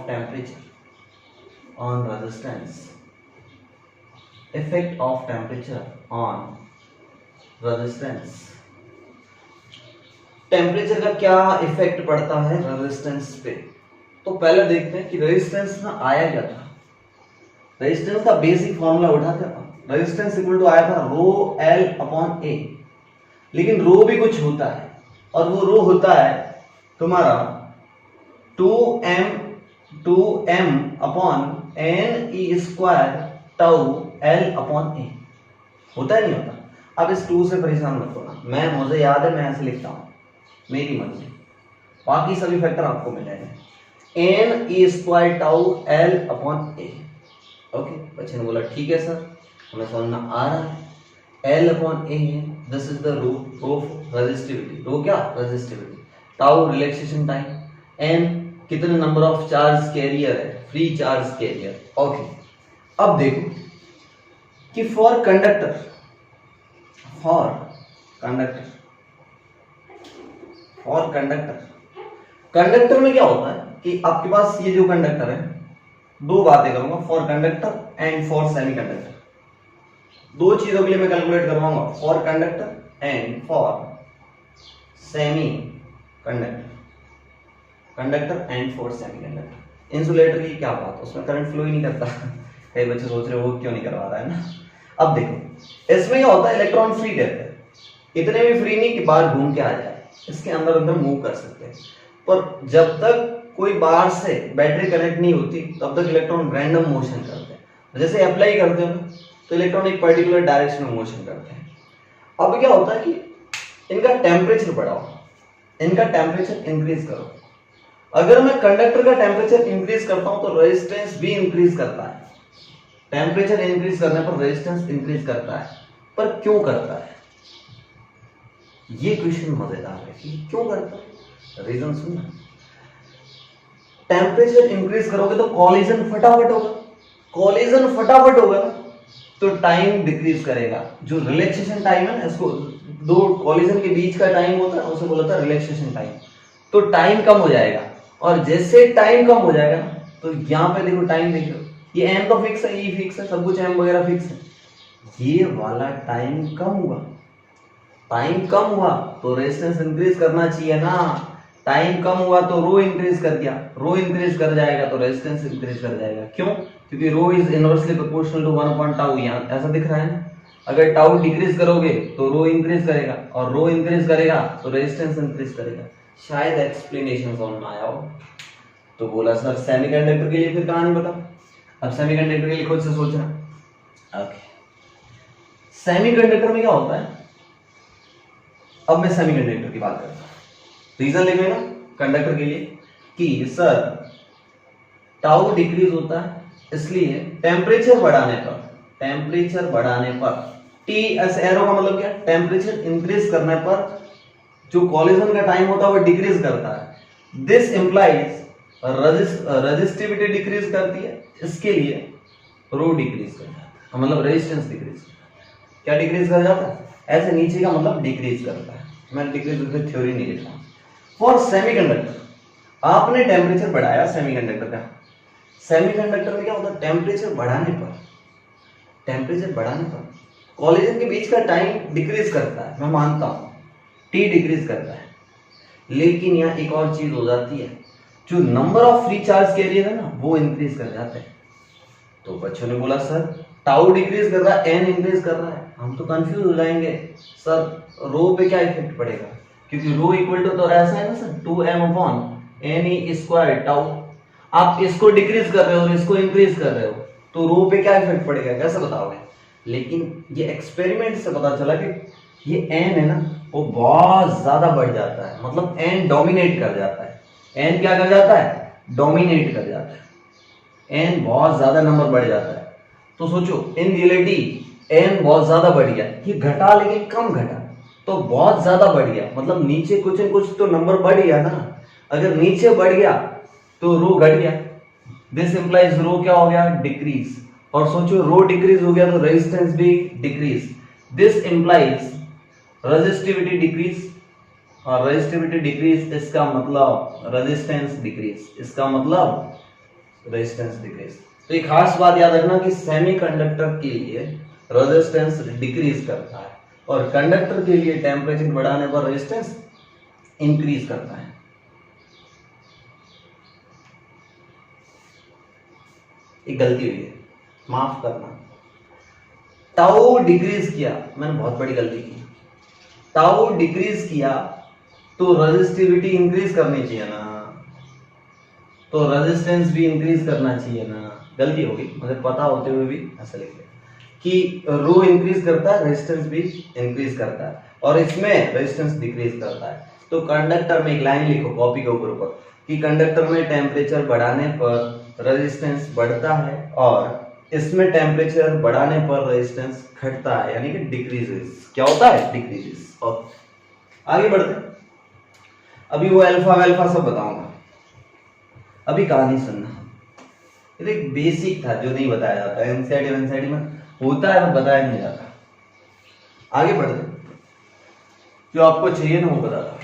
temperature on resistance, effect of temperature on resistance। Temperature का क्या इफेक्ट पड़ता है रेजिस्टेंस पे, तो पहले देखते हैं कि रेजिस्टेंस ना आया क्या था। रेजिस्टेंस का बेसिक फॉर्मूला उठाते हैं, रेजिस्टेंस इक्वल टू आया था रो एल अपॉन ए, लेकिन रो भी कुछ होता है, और वो रो होता है तुम्हारा 2m upon n e square tau l upon a। होता है नहीं होता, अब इस 2 से परेशान मत होना, मुझे याद है, मैं ऐसे लिखता हूं, मेरी मर्जी, बाकी सभी फैक्टर आपको मिलेंगे, n e square tau l upon a। Okay, बच्चे ने बोला ठीक है सर, हमें समझ में आ रहा है, l अपॉन a है, this is the root of resistivity, rho क्या resistivity, tau relaxation time, n कितने नंबर ऑफ चार्ज कैरियर है, फ्री चार्ज कैरियर। ओके, अब देखो कि फॉर कंडक्टर में क्या होता है कि आपके पास ये जो कंडक्टर है, दो बातें करूंगा, for conductor and for semiconductor, दो चीजों के लिए मैं कैलकुलेट करवाऊंगा, for conductor and for semi conductor and for semiconductor. Insulator की क्या बात, उसमें करंट फ्लो ही नहीं करता कई बच्चे सोच रहे हो वो क्यों नहीं करवा रहा है ना। अब देखो इसमें क्या होता है, इलेक्ट्रॉन फ्री रहते हैं, इतने भी फ्री नहीं कि बाहर घूम के आ जाए, इसके अंदर अंदर मूव कर सकते हैं, पर जब तक कोई बाहर से बैटरी कनेक्ट नहीं होती तब तक इलेक्ट्रॉन रैंडम मोशन करते हैं। जैसे अप्लाई करते हो तो इलेक्ट्रॉन एक पर्टिकुलर डायरेक्शन में मोशन करते हैं। अब क्या होता है कि इनका टेम्परेचर बढ़ाओ, इनका टेम्परेचर इंक्रीज करो। अगर मैं कंडक्टर का टेम्परेचर इंक्रीज करता हूं तो रेजिस्टेंस भी इंक्रीज करता है, टेम्परेचर इंक्रीज करने पर रेजिस्टेंस इंक्रीज करता है, पर क्यों करता है? ये क्वेश्चन मजेदार है कि क्यों करता है, रीजन सुनना। टेम्परेचर इंक्रीज करोगे तो कॉलिजन फटाफट होगा, कॉलिजन फटाफट होगा तो टाइम डिक्रीज करेगा। जो रिलैक्सेशन टाइम है ना, इसको दो कॉलिजन के बीच का टाइम होता है उसे बोला था रिलैक्सेशन टाइम। तो टाइम कम हो जाएगा, और जैसे टाइम कम हो जाएगा ना, तो यहाँ पे देखो टाइम देख लो, ये एम तो फिक्स है, ई फिक्स है, सब कुछ एम वगैरह फिक्स है, ये वाला टाइम कम हुआ, टाइम कम हुआ तो रेजिस्टेंस इंक्रीज करना चाहिए ना। टाइम कम हुआ तो रो इंक्रीज कर दिया, रो इंक्रीज कर जाएगा तो रेजिस्टेंस इंक्रीज कर जाएगा। क्यों? क्योंकि rho is inversely proportional to 1 upon tau, यहाँ ऐसा दिख रहा है ना। अगर टाउ डिक्रीज करोगे तो रो इंक्रीज करेगा, और रो इंक्रीज करेगा तो रेजिस्टेंस इंक्रीज करेगा। शायद एक्सप्लेनेशन समझ में आया हो। तो बोला सर सेमीकंडक्टर के लिए फिर कहानी बताओ। अब सेमीकंडक्टर के लिए खुद से सोचना। ओके, सेमीकंडक्टर में क्या होता है? अब मैं सेमीकंडक्टर की बात करता हूं। रीजन लिखे ना कंडक्टर के लिए कि सर टाउ डिक्रीज होता है, इसलिए टेम्परेचर बढ़ाने पर टी एस एरो का मतलब क्या? टेम्परेचर इंक्रीज करने पर जो कॉलिजन का टाइम होता है वो डिक्रीज करता है। दिस इंप्लाइज रेजिस्टिविटी डिक्रीज करती है, इसके लिए रो डिक्रीज कर जाता है, मतलब रेजिस्टेंस डिक्रीज। क्या डिक्रीज कर जाता है? ऐसे नीचे का मतलब डिक्रीज करता है। मैं डिक्रीज थ्योरी नहीं लिख रहा। फॉर सेमीकंडक्टर आपने टेम्परेचर बढ़ाया सेमीकंडक्टर का। सेमीकंडक्टर में क्या होता है? टेम्परेचर बढ़ाने पर कॉलिजन के बीच का टाइम डिक्रीज करता है, मैं मानता हूं टी डिक्रीज करता है, लेकिन यहाँ एक और चीज हो जाती है, जो number of free charge carrier है ना वो इंक्रीज कर जाते हैं। तो बच्चों ने बोला सर टाउ डिक्रीज कर रहा है, एन इंक्रीज कर रहा है, हम तो कंफ्यूज हो जाएंगे सर रो पे क्या इफेक्ट पड़ेगा, क्योंकि रो इक्वल टू तो ऐसा है ना sir 2m upon N E square tau. आप इसको डिक्रीज कर रहे हो और इसको इंक्रीज कर रहे हो, तो रो पे क्या इफेक्ट पड़ेगा, कैसे बताओगे? लेकिन ये एक्सपेरिमेंट से पता चला कि ये एन है ना वो बहुत ज्यादा बढ़ जाता है, मतलब एन डोमिनेट कर जाता है। एन क्या कर जाता है? डोमिनेट कर जाता है, एन बहुत ज्यादा नंबर बढ़ जाता है। तो सोचो इन रियलिटी एन बहुत ज्यादा बढ़ गया, ये घटा लेकिन कम घटा, तो बहुत ज्यादा बढ़ गया, मतलब नीचे कुछ न कुछ तो नंबर बढ़ गया ना। अगर नीचे बढ़ गया तो रो घट गया, दिस इंप्लाइज रो क्या हो गया? डिक्रीज। और सोचो रो डिक्रीज हो गया तो रेजिस्टेंस भी decrease, this implies resistivity decrease, और रेजिस्टिविटी डिक्रीज इसका मतलब रेजिस्टेंस डिक्रीज, इसका मतलब रेजिस्टेंस डिक्रीज। तो एक खास बात याद रखना कि सेमीकंडक्टर के लिए रेजिस्टेंस डिक्रीज करता है, और कंडक्टर के लिए टेम्परेचर बढ़ाने पर रेजिस्टेंस इंक्रीज करता है। एक गलती हुई है, माफ करना। टाउ डिक्रीज किया, मैंने बहुत बड़ी गलती की। टाउ डिक्रीज किया तो रेजिस्टिविटी इंक्रीज करनी चाहिए ना, तो रेजिस्टेंस भी इंक्रीज करना चाहिए ना। गलती हो गई, मुझे पता होते हुए भी ऐसा लिख लिया कि रो इंक्रीज करता है, रेजिस्टेंस भी इंक्रीज करता है, और इसमें रेजिस्टेंस डिक्रीज करता है। तो कंडक्टर में एक लाइन लिखो कॉपी के ऊपर कि कंडक्टर में टेम्परेचर बढ़ाने पर रेजिस्टेंस बढ़ता है, और इसमें टेम्परेचर बढ़ाने पर रेजिस्टेंस घटता है, यानी कि डिक्रीजेस। क्या होता है? डिक्रीजेस। और आगे बढ़ते हैं, अभी वो अल्फा वेल्फा सब बताऊंगा, अभी कहानी सुनना। ये एक बेसिक था जो नहीं बताया जाता, एनसीईआरटी में होता है पर बताया नहीं जाता। आगे बढ़ते, जो आपको चाहिए ना वो बताता।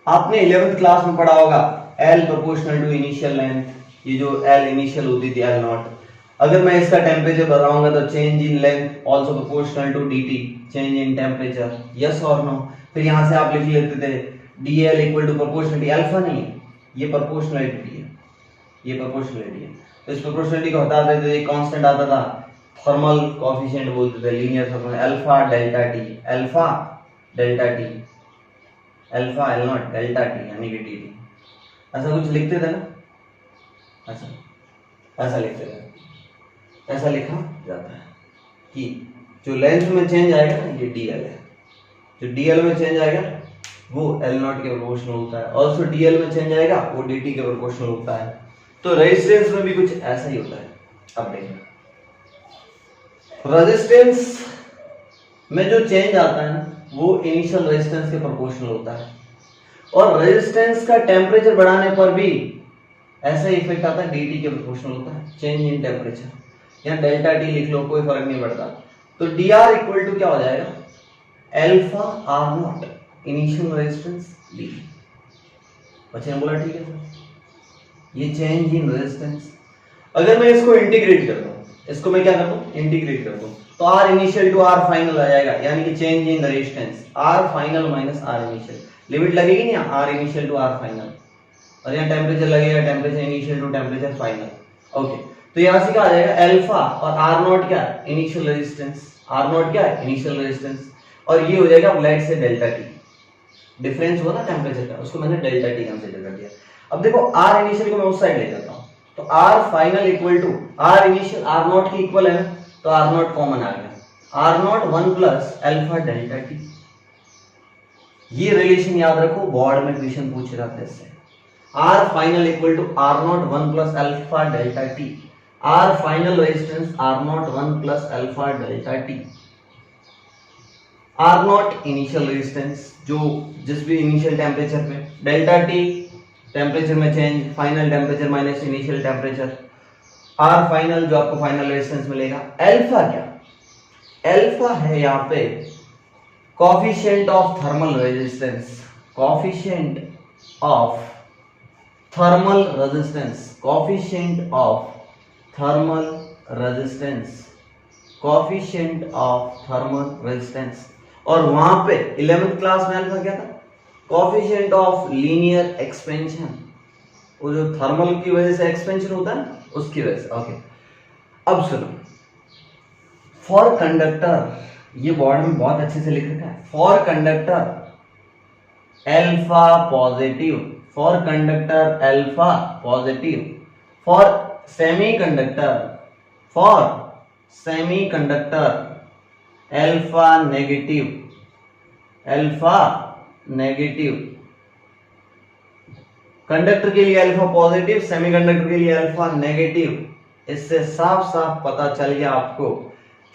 आपने 11th क्लास में पढ़ा होगा L proportional to initial length, ये जो L इनिशियल होती थी L नॉट, अगर मैं इसका टेम्परेचर बताऊंगा तो change in length also proportional to dt, change in temperature, yes और नो। फिर यहां से आप लिख लेते थे dl equal to proportionality, alpha नहीं है ये प्रोपोर्शनलिटी है, ये प्रोपोर्शनलिटी है। तो इस प्रोपोर्शनलिटी को हटा देते थे, एक कांस्टेंट आता था, थर्मल कोएफिशिएंट बोलते थे, linear thermal, alpha delta T, alpha delta T, alpha L not delta T यानी कि dt, ऐसा कुछ लिखते थे ना, ऐसा लिखते थे, ऐसा लिखा जाता है कि जो लेंथ में चेंज आएगा ना ये dl है, जो dl में चेंज आएगा वो L नॉट के प्रोपोर्शनल होता है, और dl में चेंज आएगा वो dt के प्रोपोर्शनल होता है। तो रेजिस्टेंस में भी कुछ ऐसा ही होता है। अब देखना रेजिस्टेंस में जो चेंज आता है ना वो इनिशियल रेजिस्टेंस के प्रोपोर्शनल होता है, और रेजिस्टेंस का टेम्परेचर बढ़ाने पर भी ऐसा इफेक्ट आता है, dt के प्रोपोर्शनल होता है, चेंज इन टेम्परेचर, या डेल्टा टी लिख लो, कोई फर्क नहीं पड़ता। तो dr इक्वल टू क्या हो जाएगा, alpha R naught initial resistance dt। बच्चे ने बोला ठीक है सर, ये चेंज इन रेजिस्टेंस। अगर मैं इसको इंटीग्रेट कर दूं, इसको मैं क्या कर दूं, इंटीग्रेट कर दूं, तो r initial to r final आ जाएगा, यानी कि change in resistance r final minus r initial. Limit लगेगी नहीं, r initial to r final, और यहाँ टेम्परेचर लगेगा, temperature initial to temperature final. Okay, तो यहाँ से क्या आ जाएगा, अल्फा और r नॉट क्या है, इनिशियल रेजिस्टेंस, r नॉट क्या है, इनिशियल रेजिस्टेंस, और ये हो जाएगा लेट से डेल्टा टी, डिफरेंस हुआ ना टेम्परेचर का, उसको मैंने डेल्टा टी कंसीडर कर दिया। अब देखो r इनिशियल को मैं उस साइड ले जाता हूँ, तो r final equal to r initial r naught के इक्वल है ना, तो r नॉट कॉमन आ गया, r naught 1 plus alpha delta T. ये रिलेशन याद रखो, बोर्ड में क्वेश्चन पूछ रहा था इससे। r final equal to r naught 1 plus alpha delta T, r final resistance r naught 1 plus alpha delta T. r naught initial resistance जो जिस भी इनिशियल टेम्परेचर पे, डेल्टा टी टेम्परेचर में change, final temperature minus initial temperature, r final जो आपको final resistance मिलेगा। Alpha क्या, alpha है यहाँ पे coefficient of thermal resistance, coefficient of thermal resistance, coefficient of thermal resistance, coefficient of thermal resistance. और वहां पे 11th क्लास में अल्फा क्या था, कोफिशिएंट ऑफ लीनियर एक्सपेंशन, वो जो थर्मल की वजह से एक्सपेंशन होता है उसकी वजह से। ओके, अब सुनो, फॉर कंडक्टर, ये बोर्ड में बहुत अच्छे से लिख रखा है, for conductor alpha positive, for conductor alpha positive, for semiconductor, for semiconductor alpha negative, alpha negative, conductor के लिए अल्फा पॉजिटिव, सेमीकंडक्टर के लिए अल्फा नेगेटिव। इससे साफ साफ पता चल गया आपको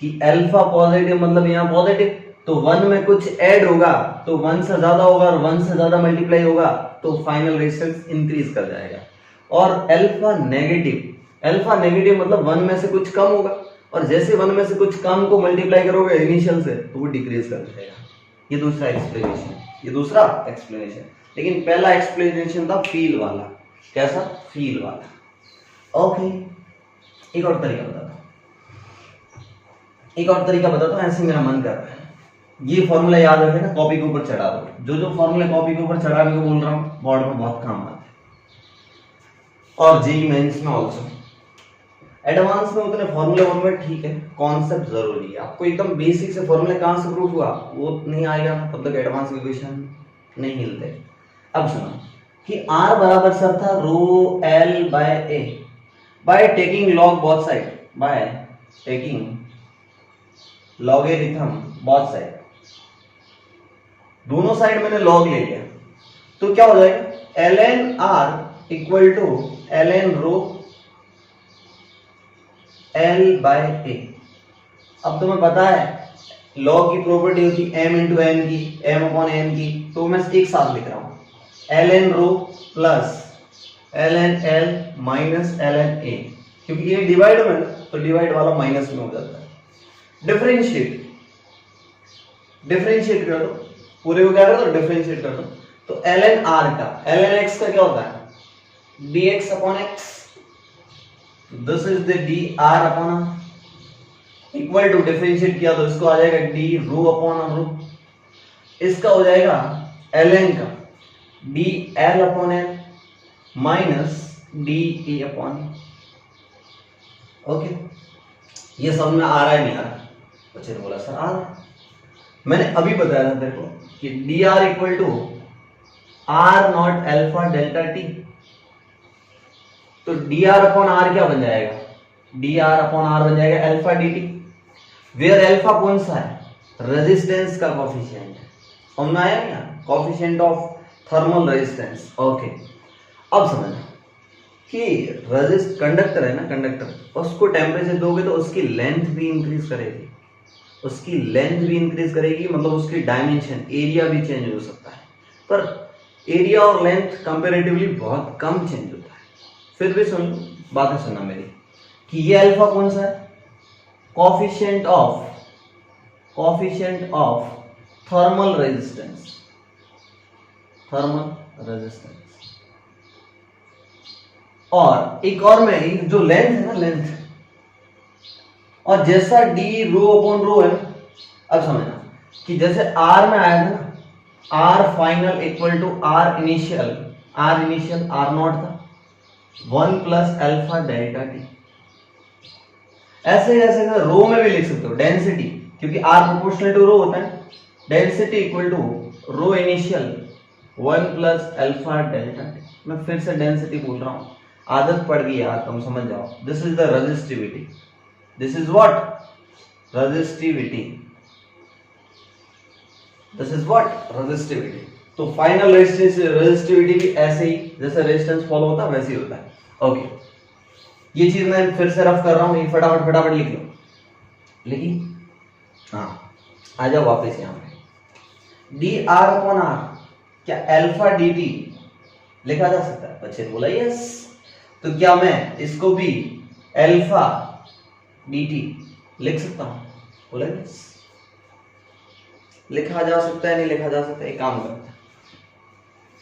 कि अल्फा पॉजिटिव मतलब यहाँ पॉजिटिव, तो 1 में कुछ ऐड होगा तो 1 से ज्यादा होगा, और 1 से ज्यादा मल्टीप्लाई होगा तो फाइनल रेजिस्टेंस इंक्रीज कर जाएगा। और अल्फा नेगेटिव, अल्फा नेगेटिव मतलब 1 में से कुछ कम होगा, और जैसे 1 में से कुछ कम को मल्टीप्लाई करोगे इनिशियल से तो वो डिक्रीज कर जाएगा। ये दूसरा एक्सप्लेनेशन, ये दूसरा एक्सप्लेनेशन। लेकिन पहला एक्सप्लेनेशन था फील वाला, कैसा, फील वाला। ओके, एक और तरीका बताता हूं, एक और तरीका बताता हूं, ऐसे मेरा मन कर रहा है। ये फॉर्मूला याद रखे ना, कॉपी के ऊपर चढ़ा दो, जो जो फॉर्मूला कॉपी के ऊपर चढ़ाने को बोल रहा हूँ बोर्ड में बहुत काम आते हैं, और जेईई मेंस में ऑल्सो। एडवांस में उतने फॉर्मूले फॉर्मूले ठीक है, कॉन्सेप्ट जरूरी है। आपको एकदम बेसिक से फॉर्मूले कहां से प्रूफ हुआ वो नहीं आएगा तब तक एडवांस के क्वेश्चन नहीं मिलते। अब सुनो कि r बराबर सर था rho l by a, by taking log both side, by taking logarithm both side, दोनों साइड मैंने लॉग ले लिया, तो क्या हो जाएगा, ln r equal to ln rho l by a। अब तुम्हें पता है लॉग की प्रॉपर्टी होती m इंटू n की, m अपॉन n की, तो मैं एक साथ लिख रहा हूं ln rho plus ln l minus ln a, क्योंकि ये डिवाइड में तो डिवाइड वाला माइनस में हो जाता है। डिफरेंशिएट, डिफरेंशिएट कर दो, पूरे को क्या कर दो, डिफरेंशिएट कर दो, तो ln r का ln x का क्या होता है, dx upon x, this is the dr upon r equal to, differentiate किया तो इसको आ जाएगा d रो अपॉन रो, इसका हो जाएगा ln का dl upon l minus de upon. Okay, ये समझ में आ रहा है नहीं आ रहा, बच्चे ने बोला सर आ रहा। मैंने अभी बताया था तेरे को कि dr equal to r naught alpha delta T, तो dr अपॉन r क्या बन जाएगा, dr अपॉन r बन जाएगा अल्फा dt, वेयर अल्फा कौन सा है, रेजिस्टेंस का कोफिशिएंट है, समझ में आया क्या, coefficient of thermal resistance. Okay, अब समझना कि रेजिस्ट कंडक्टर है ना, कंडक्टर, उसको टेम्परेचर दोगे तो उसकी लेंथ भी इंक्रीज करेगी, उसकी लेंथ भी इंक्रीज करेगी, मतलब उसकी डायमेंशन एरिया भी चेंज हो सकता है, पर एरिया और लेंथ कंपेरेटिवली बहुत कम चेंज होता है। फिर भी सुन, बातें सुनना मेरी, कि ये अल्फा कौन सा है, coefficient of thermal resistance, thermal resistance. और एक और में जो लेंथ है ना, लेंथ, और जैसा डी रो अपॉन रो है ना, अब समझना कि जैसे आर में आया था ना, R final equal to R initial R naught था 1 प्लस अल्फा डेल्टा टी। ऐसे ऐसे रो में भी लिख सकते हो, डेंसिटी, क्योंकि आर प्रोपोर्शनल टू रो होता है, density equal to rho initial 1 plus alpha delta T. मैं फिर से डेंसिटी बोल रहा हूं, आदत पड़ गई यार, तुम समझ जाओ। This is the resistivity, this is what resistivity, this is what resistivity. तो फाइनल रेजिस्टिविटी भी ऐसे ही जैसे रेजिस्टेंस फॉलो होता है वैसे ही होता है। ओके, ये चीज मैं फिर से रफ कर रहा हूं, ये फटाफट लिख लो, लिखी? हाँ, आ जाओ वापस यहाँ पे। डी आर अपॉन आर, क्या अल्फा डी टी लिखा जा सकता है? बच्चे बोला यस। तो क्या मैं इसको भी अल्फा डी टी लिख सकता हूं? बोला यस। लिखा जा सकता है, नहीं लिखा जा सकता? एक काम करता है,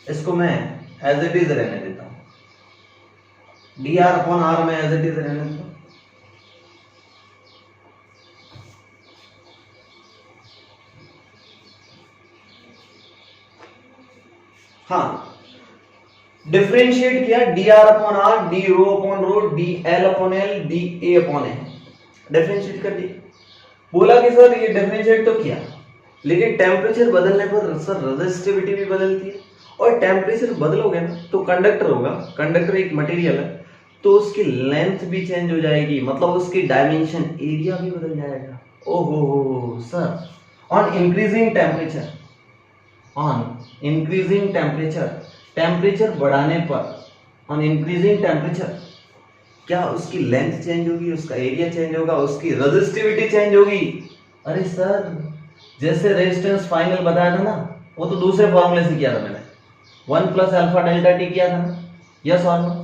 इसको मैं एज इट इज रहने देता हूं, डी आर अपॉन आर में एज इट इज रहने देता हूं। हाँ, डिफरेंशिएट किया, D R upon R, D rho upon rho, D L upon L, D A upon A, differentiate कर दिया। बोला कि सर ये डिफरेंशिएट तो किया, लेकिन टेम्परेचर बदलने पर सर रेजिस्टिविटी भी बदलती है, और टेम्परेचर बदलोगे ना तो कंडक्टर होगा, कंडक्टर एक मटेरियल है, तो उसकी लेंथ भी चेंज हो जाएगी, मतलब उसकी डायमेंशन एरिया भी बदल जाएगा। ओहो sir, on increasing temperature, temperature बढ़ाने पर, ऑन इंक्रीजिंग टेम्परेचर, क्या उसकी लेंथ चेंज होगी, उसका एरिया चेंज होगा, उसकी रेजिस्टिविटी चेंज होगी। अरे सर, जैसे रेजिस्टेंस फाइनल बताया था ना, वो तो दूसरे फॉर्मूले से किया था मैंने, 1 प्लस अल्फा डेल्टा टी किया था ना, यस और नो?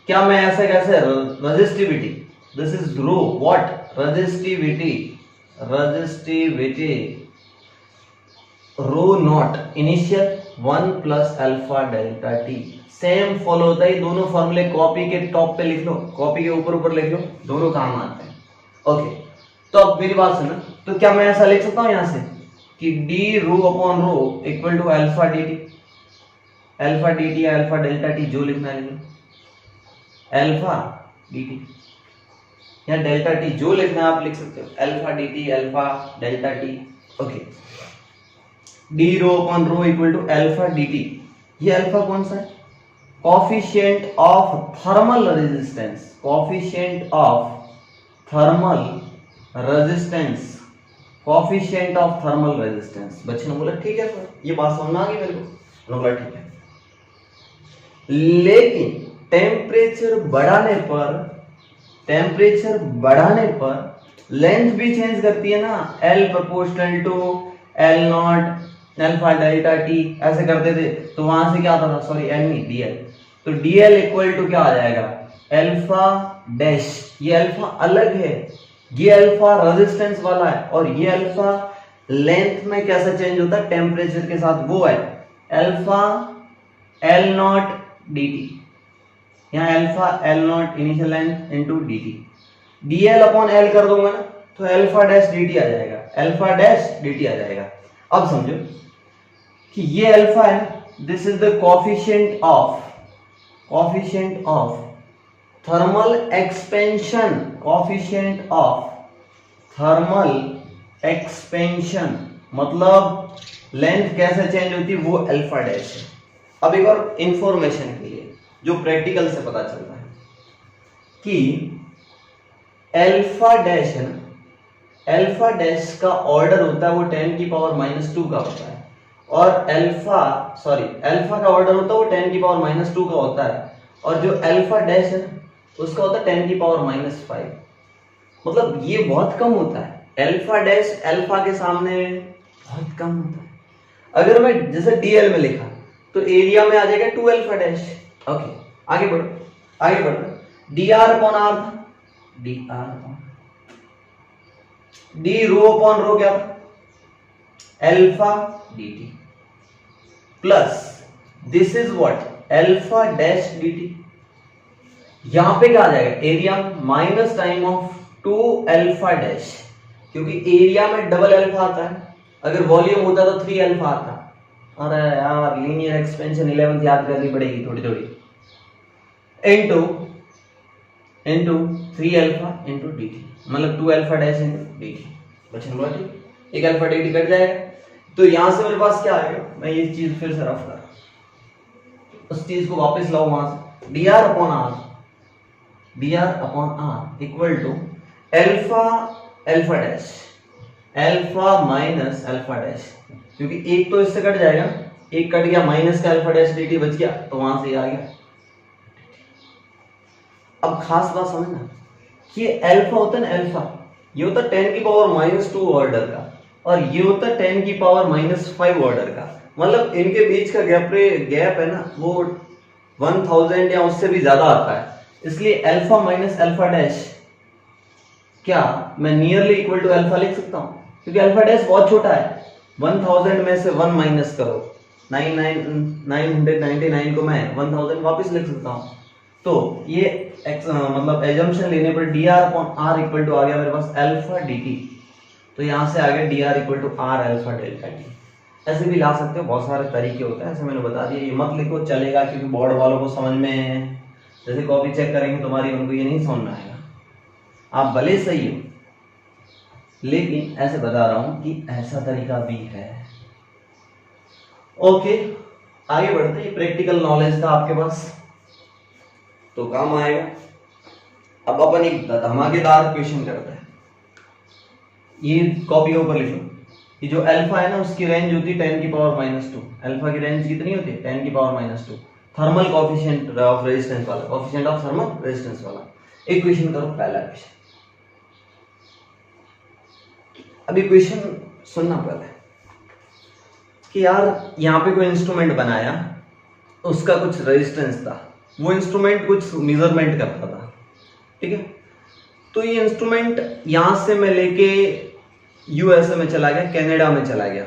क्या मैं ऐसे कैसे resistivity, this is rho what resistivity rho naught initial 1 plus alpha delta T, same follow होता है। दोनों फॉर्मूले कॉपी के टॉप पे लिख लो, कॉपी के ऊपर लिख लो, दोनों काम आते हैं। ओके, तो अब मेरी बात सुनो, तो क्या मैं ऐसा लिख सकता हूं यहां से कि D rho upon rho equal to alpha D T या अल्फा डेल्टा टी, जो लिखना है लिख लो, अल्फा डी टी या डेल्टा टी, जो लिखना है आप लिख सकते हो, alpha D T, alpha delta T. Okay, D rho upon rho equal to alpha D T. ये अल्फा कौन सा है? Coefficient of thermal resistance, coefficient of thermal resistance, coefficient of thermal resistance. बच्चे ने बोला ठीक है सर, ये बात समझ में आ गई मेरे को, बोला ठीक है, लेकिन टेम्परेचर बढ़ाने पर लेंथ भी चेंज करती है ना, L proportional to L naught alpha delta T, ऐसे करते थे, तो वहां से क्या आता था, सॉरी L नहीं DL, तो DL इक्वल टू क्या आ जाएगा, अल्फा डैश। ये अल्फा अलग है, ये अल्फा रेजिस्टेंस वाला है, और ये अल्फा लेंथ में कैसे चेंज होता है टेम्परेचर के साथ, वो है अल्फा L नॉट dt, यहाँ alpha L not initial length into dt, dl upon L कर दूंगा ना, तो अल्फा डैश dt आ जाएगा, अल्फा डैश dt आ जाएगा। अब समझो कि ये अल्फा है, this is the coefficient of thermal expansion, coefficient of thermal expansion, मतलब लेंथ कैसे चेंज होती है, वो अल्फा डैश है। अब एक और इंफॉर्मेशन के लिए जो प्रैक्टिकल से पता चलता है कि अल्फा डैश है ना, अल्फा डैश का ऑर्डर होता है वो 10 की पावर -2 का होता है, और अल्फा का ऑर्डर होता है वो 10 की पावर -2 का होता है, और जो अल्फा डैश है उसका होता है 10 की पावर -5। मतलब ये बहुत कम होता है, अल्फा डैश अल्फा के सामने बहुत कम होता है। अगर मैं जैसे डीएल में लिखा तो एरिया में आ जाएगा 2 अल्फा डैश। ओके, आगे बढ़ो, आगे बढ़ो। डी आर अपॉन आर था, D R upon D rho upon रो क्या था, alpha D T plus this is what alpha dash D T. यहां पे क्या आ जाएगा, area minus time of 2 alpha dash, क्योंकि एरिया में डबल अल्फा आता है, अगर वॉल्यूम होता तो 3 अल्फा आता। अरे यार लीनियर एक्सपेंशन 11th याद करनी पड़ेगी थोड़ी थोड़ी। Into 3 alpha into D T, मतलब 2 alpha dash into D T. बच्चों बोला ठीक, एक अल्फा डी टी कट जाएगा, तो यहां से मेरे पास क्या आएगा, मैं ये चीज फिर से रफ कर उस चीज को वापस लाओ वहां से। D R upon R equal to alpha alpha dash alpha minus alpha dash, क्योंकि एक तो इससे कट जाएगा, एक कट गया, माइनस का अल्फा डैश डी टी बच गया, तो वहां से ये आ गया। अब खास बात समझना कि अल्फा होता है ना, अल्फा ये होता है 10 की पावर -2 ऑर्डर का, और ये होता है 10 की पावर -5 ऑर्डर का। मतलब इनके बीच का गैप है ना, वो 1000 या उससे भी ज्यादा आता है। इसलिए अल्फा माइनस अल्फा डैश क्या मैं नियरली इक्वल टू अल्फा लिख सकता हूं, क्योंकि अल्फा डैश बहुत छोटा है। 1000 में से 1 माइनस करो, 999 को मैं 1000 वापस लिख सकता हूं। तो ये मतलब एजम्पशन लेने पर D R upon R equal to आ गया मेरे पास अल्फा डी टी, तो यहां से आ गया D R equal to R alpha delta T. ऐसे भी ला सकते हो, बहुत सारे तरीके होते हैं, ऐसे मैंने बता दिया। ये मत लिखो चलेगा, क्योंकि बोर्ड वालों को समझ में जैसे कॉपी चेक करेंगे तुम्हारी, उनको ये नहीं समझ में आएगा। आप भले सही हो, लेकिन ऐसे बता रहा हूं कि ऐसा तरीका भी है। ओके, आगे बढ़ते हैं। प्रैक्टिकल नॉलेज था आपके पास तो काम आएगा। अब अपन एक धमाकेदार क्वेश्चन करते हैं। ये कॉपी ऊपर लिखो, ये जो अल्फा है ना उसकी रेंज होती है 10 की पावर -2। अल्फा की रेंज कितनी होती है, 10 की power -2। Thermal coefficient of resistance वाला, कोएफिशिएंट ऑफ थर्मल रेजिस्टेंस वाला। एक क्वेश्चन करो, पहला क्वेश्चन। अभी क्वेश्चन सुनना पहले कि यार यहाँ पे कोई इंस्ट्रूमेंट बनाया, उसका कुछ रेजिस्टेंस था, वो इंस्ट्रूमेंट कुछ मेजरमेंट करता था, ठीक है। तो ये इंस्ट्रूमेंट यहां से मैं लेके यूएसए में चला गया, कनाडा में चला गया,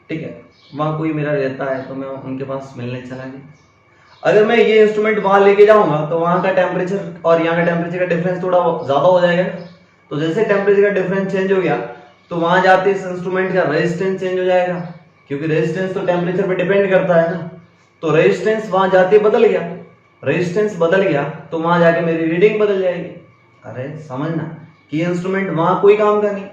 ठीक है। वहां कोई मेरा रहता है तो मैं उनके पास मिलने चला गया। अगर मैं ये इंस्ट्रूमेंट वहां लेके जाऊंगा तो वहां का टेम्परेचर और यहाँ का टेम्परेचर का डिफरेंस थोड़ा ज्यादा हो जाएगा। तो जैसे टेम्परेचर का डिफरेंस चेंज हो गया तो वहां जाते इस इंस्ट्रूमेंट का रेजिस्टेंस चेंज हो जाएगा, क्योंकि रेजिस्टेंस तो टेम्परेचर पे डिपेंड करता है ना। तो रेजिस्टेंस वहां जाते बदल गया, रेजिस्टेंस बदल गया तो वहां जाके मेरी रीडिंग बदल जाएगी। अरे समझना कि इंस्ट्रूमेंट वहां कोई काम का नहीं,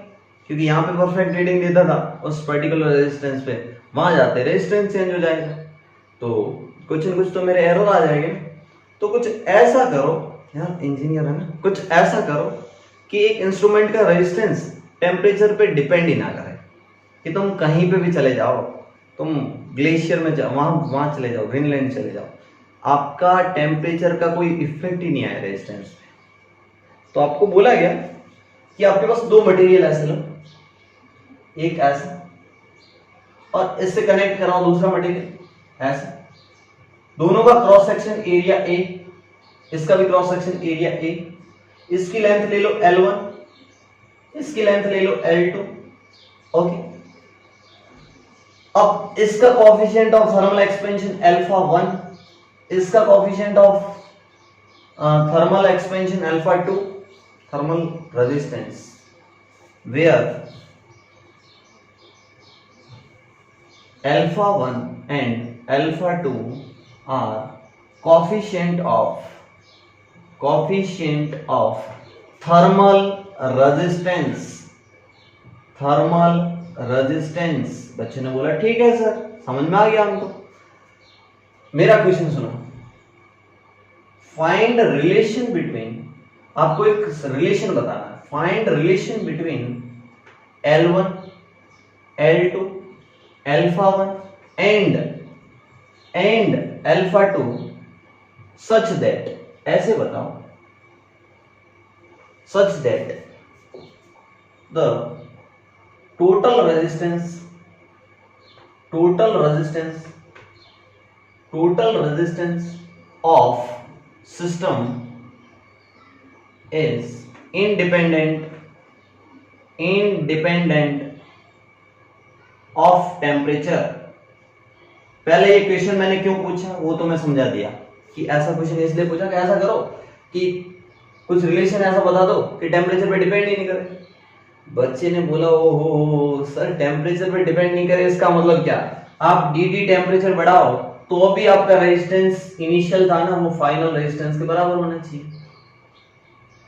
क्योंकि यहाँ पे परफेक्ट रीडिंग देता था उस पर्टिकुलर रेजिस्टेंस पे, वहां जाते रेजिस्टेंस चेंज हो जाएगा, तो कुछ न कुछ तो मेरे एरर आ जाएंगे। तो कुछ ऐसा करो, यार इंजीनियर है ना, कुछ ऐसा करो कि एक इंस्ट्रूमेंट का रेजिस्टेंस टेम्परेचर पे डिपेंड ही ना करे, कि तुम कहीं पे भी चले जाओ, तुम ग्लेशियर में जाओ, वहां चले जाओ, ग्रीनलैंड चले जाओ, आपका टेम्परेचर का कोई इफेक्ट ही नहीं आया रेजिस्टेंस पे। तो आपको बोला गया कि आपके पास दो मटेरियल ऐसे लो, एक ऐसा और इससे कनेक्ट कराओ दूसरा मटेरियल ऐसा, दोनों का क्रॉस सेक्शन एरिया ए, इसका भी क्रॉस सेक्शन एरिया ए, इसकी लेंथ ले लो L1, इसकी लेंथ ले लो L2, ओके। अब इसका coefficient of thermal expansion alpha 1, इसका coefficient of thermal expansion alpha 2, thermal resistance where alpha 1 and alpha 2 are coefficient of thermal resistance। बच्चे ने बोला ठीक है सर, समझ में आ गया हमको। मेरा क्वेश्चन सुनो, फाइंड रिलेशन बिटवीन, आपको एक रिलेशन बताना है, find relation between L1, L2, alpha 1 and alpha 2 such that, ऐसे बताओ, such that the total resistance of system is independent of temperature। पहले ये क्वेश्चन मैंने क्यों पूछा वो तो मैं समझा दिया कि ऐसा क्वेश्चन इसलिए पूछा कि ऐसा करो कि कुछ रिलेशन ऐसा बता दो कि टेम्परेचर पे डिपेंड ही नहीं करे। बच्चे ने बोला ओ हो सर टेम्परेचर पे डिपेंड नहीं करे, इसका मतलब क्या? आप dt टेम्परेचर बढ़ाओ तो भी आपका रेजिस्टेंस इनिशियल था ना वो फाइनल रेजिस्टेंस के बराबर होना चाहिए।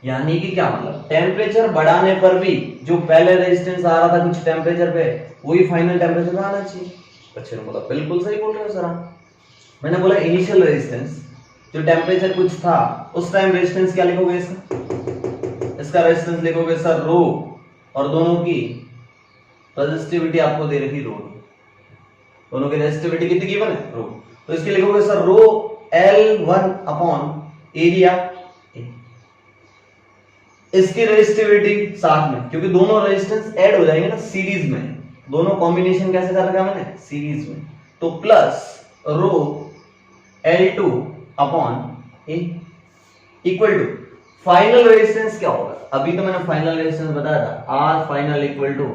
यानी कि क्या मतलब, टेम्परेचर बढ़ाने पर भी जो पहले रेजिस्टेंस आ रहा था कुछ टेम्परेचर पे वही फाइनल टेम्परेचर पे आना चाहिए। बच्चे ने बोला बिल्कुल सही बोल रहे हो सर आप। मैंने बोला इनिशियल रेजिस्टेंस जो टेम्परेचर कुछ था उस टाइम रेजिस्टेंस क्या लिखोगे इसका रेजिस्टेंस लिखोगे सर रो, और दोनों की रेजिस्टिविटी आपको दे रखी रो, दोनों की रेजिस्टिविटी कितनी गिवन है रो, तो इसके लिखोगे सर रो L1 अपॉन एरिया। इसकी रेजिस्टिविटी साथ में, क्योंकि दोनों रेजिस्टेंस ऐड हो जाएंगे ना सीरीज में, दोनों कॉम्बिनेशन कैसे कर रखा मैंने सीरीज में, तो plus rho L2 upon A equal to final resistance क्या होगा। अभी तो मैंने फाइनल रेजिस्टेंस बताया था R final equal to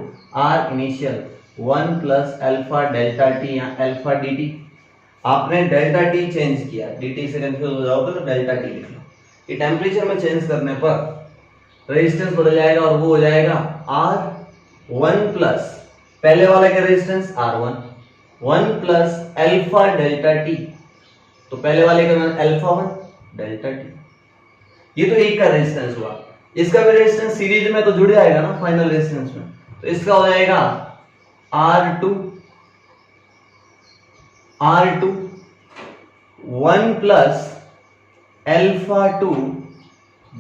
R initial 1 plus alpha delta T या अल्फा dt। आपने डेल्टा टी चेंज किया, dt से कंफ्यूज हो जाओगे तो डेल्टा टी लिख लो। ये टेम्परेचर में चेंज करने पर रेजिस्टेंस बदल जाएगा और वो हो जाएगा R1 प्लस पहले वाले का resistance R1 1 plus alpha delta T, तो पहले वाले का अल्फा 1 डेल्टा टी। ये तो एक का रेजिस्टेंस हुआ, इसका भी रेजिस्टेंस सीरीज में तो जुड़ जाएगा ना फाइनल रेजिस्टेंस में, तो इसका हो जाएगा R2 1 plus alpha 2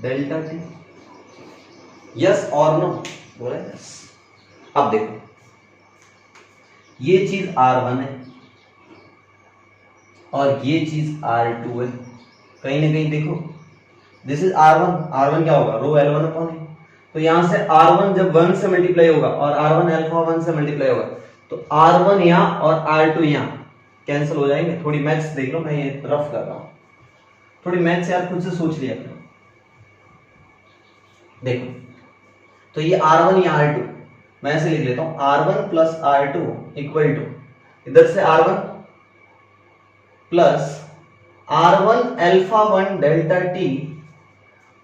delta T. Yes और नो बोला यस। अब देखो ये चीज R1 है और ये चीज R2 है, कहीं ना कहीं देखो दिस इज R1 क्या होगा रो L1 अपॉन है, तो यहां से R1 जब 1 से मल्टीप्लाई होगा और R1 अल्फा 1 से मल्टीप्लाई होगा तो R1 यहां और R2 यहां कैंसिल हो जाएंगे। थोड़ी मैथ्स देख लो, मैं ये रफ कर रहा हूं, थोड़ी मैथ्स यार खुद से सोच लिया करो। देखो तो ये R1 या R2 मैं ऐसे लिख लेता हूं R1 plus R2 equal to इधर से R1 plus R1 alpha 1 delta T,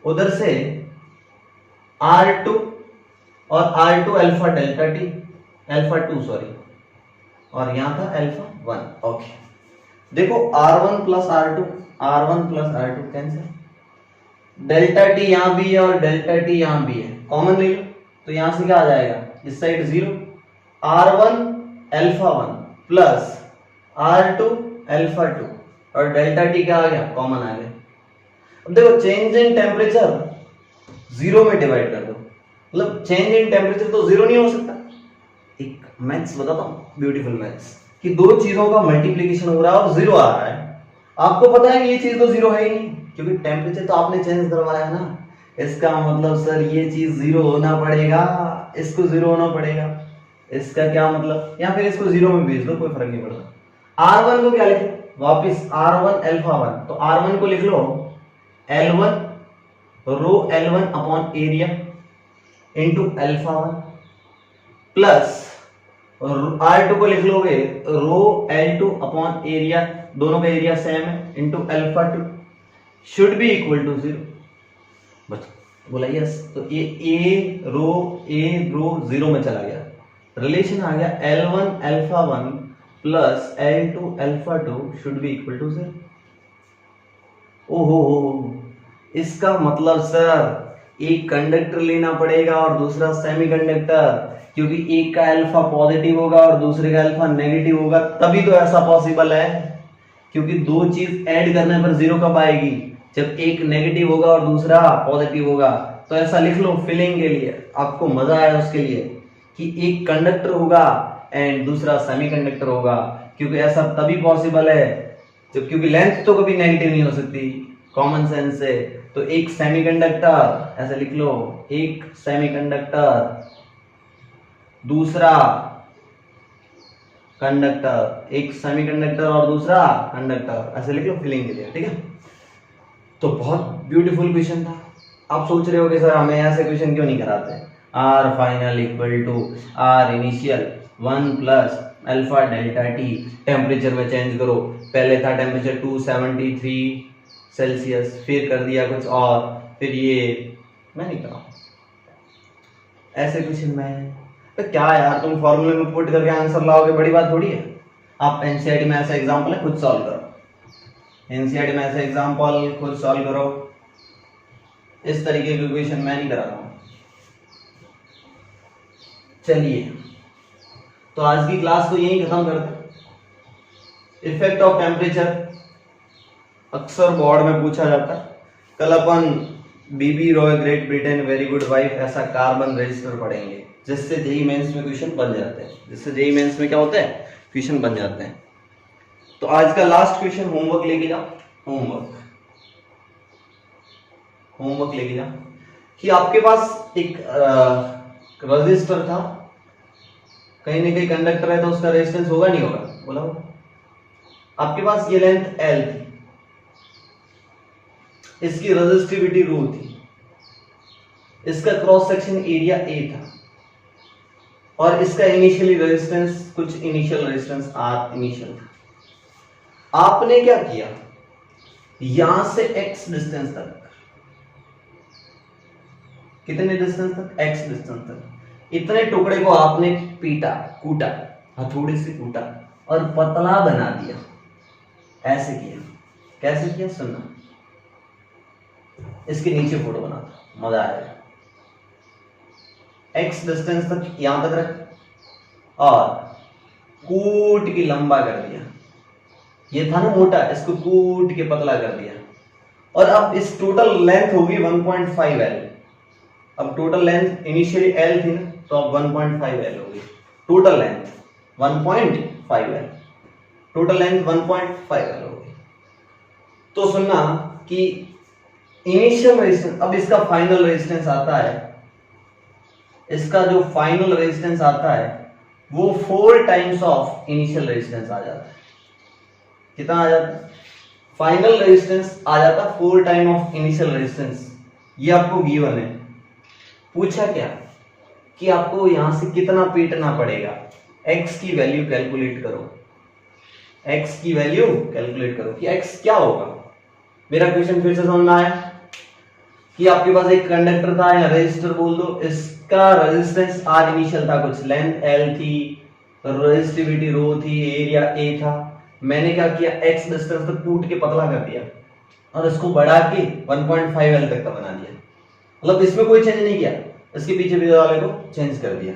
उधर से R2 और R2 alpha delta T alpha 2 sorry, और यहां था अल्फा 1। ओके देखो R1 plus R2 cancel, delta T यहां भी है और डेल्टा टी यहां भी है, कॉमन ले लो तो यहां से क्या आ जाएगा इस side 0, R1 alpha 1 plus R2 alpha 2 और डेल्टा टी क्या आ गया कॉमन आ गया। अब देखो चेंज इन टेम्परेचर 0 में डिवाइड कर दो, मतलब चेंज इन टेम्परेचर तो 0 नहीं हो सकता। एक मैथ्स बताता हूं ब्यूटीफुल मैथ्स, कि दो चीजों का मल्टीप्लिकेशन हो रहा है और 0 आ रहा है, आपको पता है कि ये चीज तो 0 है ही नहीं क्योंकि टेम्परेचर तो आपने चेंज करवाया ना, इसका मतलब सर ये चीज 0 होना पड़ेगा, इसको 0 होना पड़ेगा, इसका क्या मतलब, या फिर इसको 0 में भेज दो कोई फर्क नहीं पड़ता। R1 को क्या लिखे वापिस R1 अल्फा 1, तो R1 को लिख लो L1 रो L1 upon area into alpha 1 plus R2 को लिख लोगे रो L2 अपॉन एरिया, दोनों का एरिया सेम है, into alpha 2 should be equal to 0। बस बोला यस, तो ये ए रो 0 में चला गया, रिलेशन आ गया L1 alpha 1 plus L2 alpha 2 should be equal to 0। ओहो इसका मतलब सर एक कंडक्टर लेना पड़ेगा और दूसरा सेमीकंडक्टर, क्योंकि एक का अल्फा पॉजिटिव होगा और दूसरे का अल्फा नेगेटिव होगा, तभी तो ऐसा पॉसिबल है। क्योंकि दो चीज ऐड करने पर 0 कब आएगी, जब एक नेगेटिव होगा और दूसरा पॉजिटिव होगा। तो ऐसा लिख लो फिलिंग के लिए, आपको मजा आया उसके लिए, कि एक कंडक्टर होगा एंड दूसरा सेमीकंडक्टर होगा, क्योंकि ऐसा तभी पॉसिबल है जब क्योंकि लेंथ तो कभी नेगेटिव नहीं हो सकती, कॉमन सेंस से। तो एक सेमीकंडक्टर, ऐसे लिख लो, एक सेमीकंडक्टर, दूसरा कंडक्टर, एक सेमीकंडक्टर और दूसरा कंडक्टर, ऐसे लिख लो फिलिंग के लिए, ठीक है। तो बहुत ब्यूटीफुल क्वेश्चन था। आप सोच रहे हो कि सर हमें ऐसे क्वेश्चन क्यों नहीं कराते। R final equal to R initial 1 plus alpha delta T, temperature में चेंज करो, पहले था टेम्परेचर 273 सेल्सियस, फिर कर दिया कुछ और, फिर ये मैं नहीं करा ऐसे क्वेश्चन में। तो क्या यार, तुम फॉर्मूले में पुट करके आंसर लाओगे, बड़ी बात थोड़ी है। आप एनसीईआरटी में ऐसा एग्जांपल है, खुद सॉल्व करो, एनसीईआरटी में ऐसा एग्जांपल खुद सॉल्व करो। इस तरीके के क्वेश्चन मैं नहीं करा रहा हूं। चलिए, तो आज की क्लास को यहीं खत्म करते। इफेक्ट ऑफ टेम्परेचर अक्सर बोर्ड में पूछा जाता है। कल अपन BB Roy Great Britain very good wife ऐसा कार्बन रजिस्टर पढ़ेंगे, जिससे जेईई मेंस में क्वेश्चन बन जाते हैं, जिससे जेईई मेंस में क्या होता है, क्वेश्चन बन जाते हैं। तो आज का लास्ट क्वेश्चन होमवर्क लेके जाओ, होमवर्क लेके जाओ कि आपके पास एक रजिस्टर था, कहीं ना कहीं कंडक्टर है, तो उसका रेजिस्टेंस होगा नहीं होगा, बोला हो। आपके पास ये लेंथ L थी, इसकी रेजिस्टिविटी रो थी, इसका क्रॉस सेक्शन एरिया A था, और इसका इनिशियली रेजिस्टेंस कुछ इनिशियल रेजिस्टेंस R इनिशियल था। आपने क्या किया, यहां से x डिस्टेंस तक, कितने डिस्टेंस तक, x डिस्टेंस तक, इतने टुकड़े को आपने पीटा, कूटा, हथौड़े से कूटा और पतला बना दिया। ऐसे किया, कैसे किया सुनना, इसके नीचे फोटो बनाता, मजा आएगा। x डिस्टेंस तक यहां तक रख और कूट के लंबा कर दिया। ये था ना मोटा, इसको कूट के पतला कर दिया। और अब इस टोटल लेंथ होगी 1.5 L। अब टोटल लेंथ इनिशियली L थी ना, तो अब 1.5 L होगी total length, 1.5 L, total length 1.5 L होगी। तो सुनना कि इनिशियल रेजिस्टेंस, अब इसका फाइनल रेजिस्टेंस आता है, इसका जो फाइनल रेजिस्टेंस आता है वो 4 टाइम्स ऑफ इनिशियल रेजिस्टेंस आ जाता है। कितना आ जाता है, फाइनल रेजिस्टेंस आ जाता है 4 टाइम ऑफ इनिशियल रेजिस्टेंस। ये आपको गिवन है। पूछा क्या कि आपको यहां से कितना पीटना पड़ेगा, x की वैल्यू कैलकुलेट करो, x की वैल्यू कैलकुलेट करो कि x क्या होगा। मेरा क्वेश्चन फिर से समझ में आया कि आपके पास एक कंडक्टर था या रेजिस्टर बोल दो, इसका रेजिस्टेंस R इनिशियल था, कुछ लेंथ L थी, रेजिस्टिविटी रो थी, एरिया A था। मैंने क्या किया, x डिस्टेंस तक कूट के पतला कर दिया और इसको बढ़ा के 1.5 L तक का बना दिया। मतलब इसमें कोई चेंज नहीं किया, इसके पीछे भी वाले को चेंज कर दिया।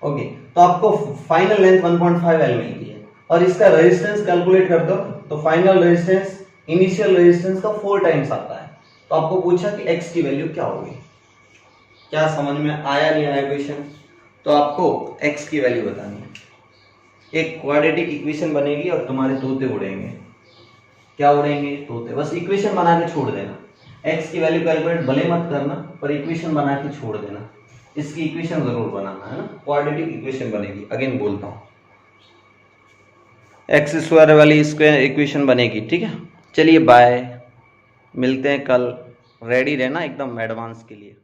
ओके, तो आपको फाइनल लेंथ 1.5 L मिलती है और इसका रेजिस्टेंस कैलकुलेट कर दो तो फाइनल रेजिस्टेंस इनिशियल रेजिस्टेंस का 4 टाइम्स आता है। तो आपको पूछा कि x की वैल्यू क्या होगी। क्या समझ में आया नहीं आया क्वेश्चन, तो आपको x की वैल्यू बतानी है। एक क्वाड्रेटिक इक्वेशन बनेगी और तुम्हारे तोते उड़ेंगे। क्या उड़ेंगे, तोते। बस इक्वेशन बना के छोड़ देना, x की वैल्यू कैलकुलेट भले मत करना, पर इक्वेशन बना के छोड़ देना। इसकी इक्वेशन जरूर बनाना है ना, क्वाड्रेटिक इक्वेशन बनेगी। अगेन बोलता हूं, एक्स स्क्वायर वाली स्क्वायर इक्वेशन बनेगी, ठीक है। चलिए बाय, मिलते हैं कल। रेडी रहना एकदम एडवांस के लिए।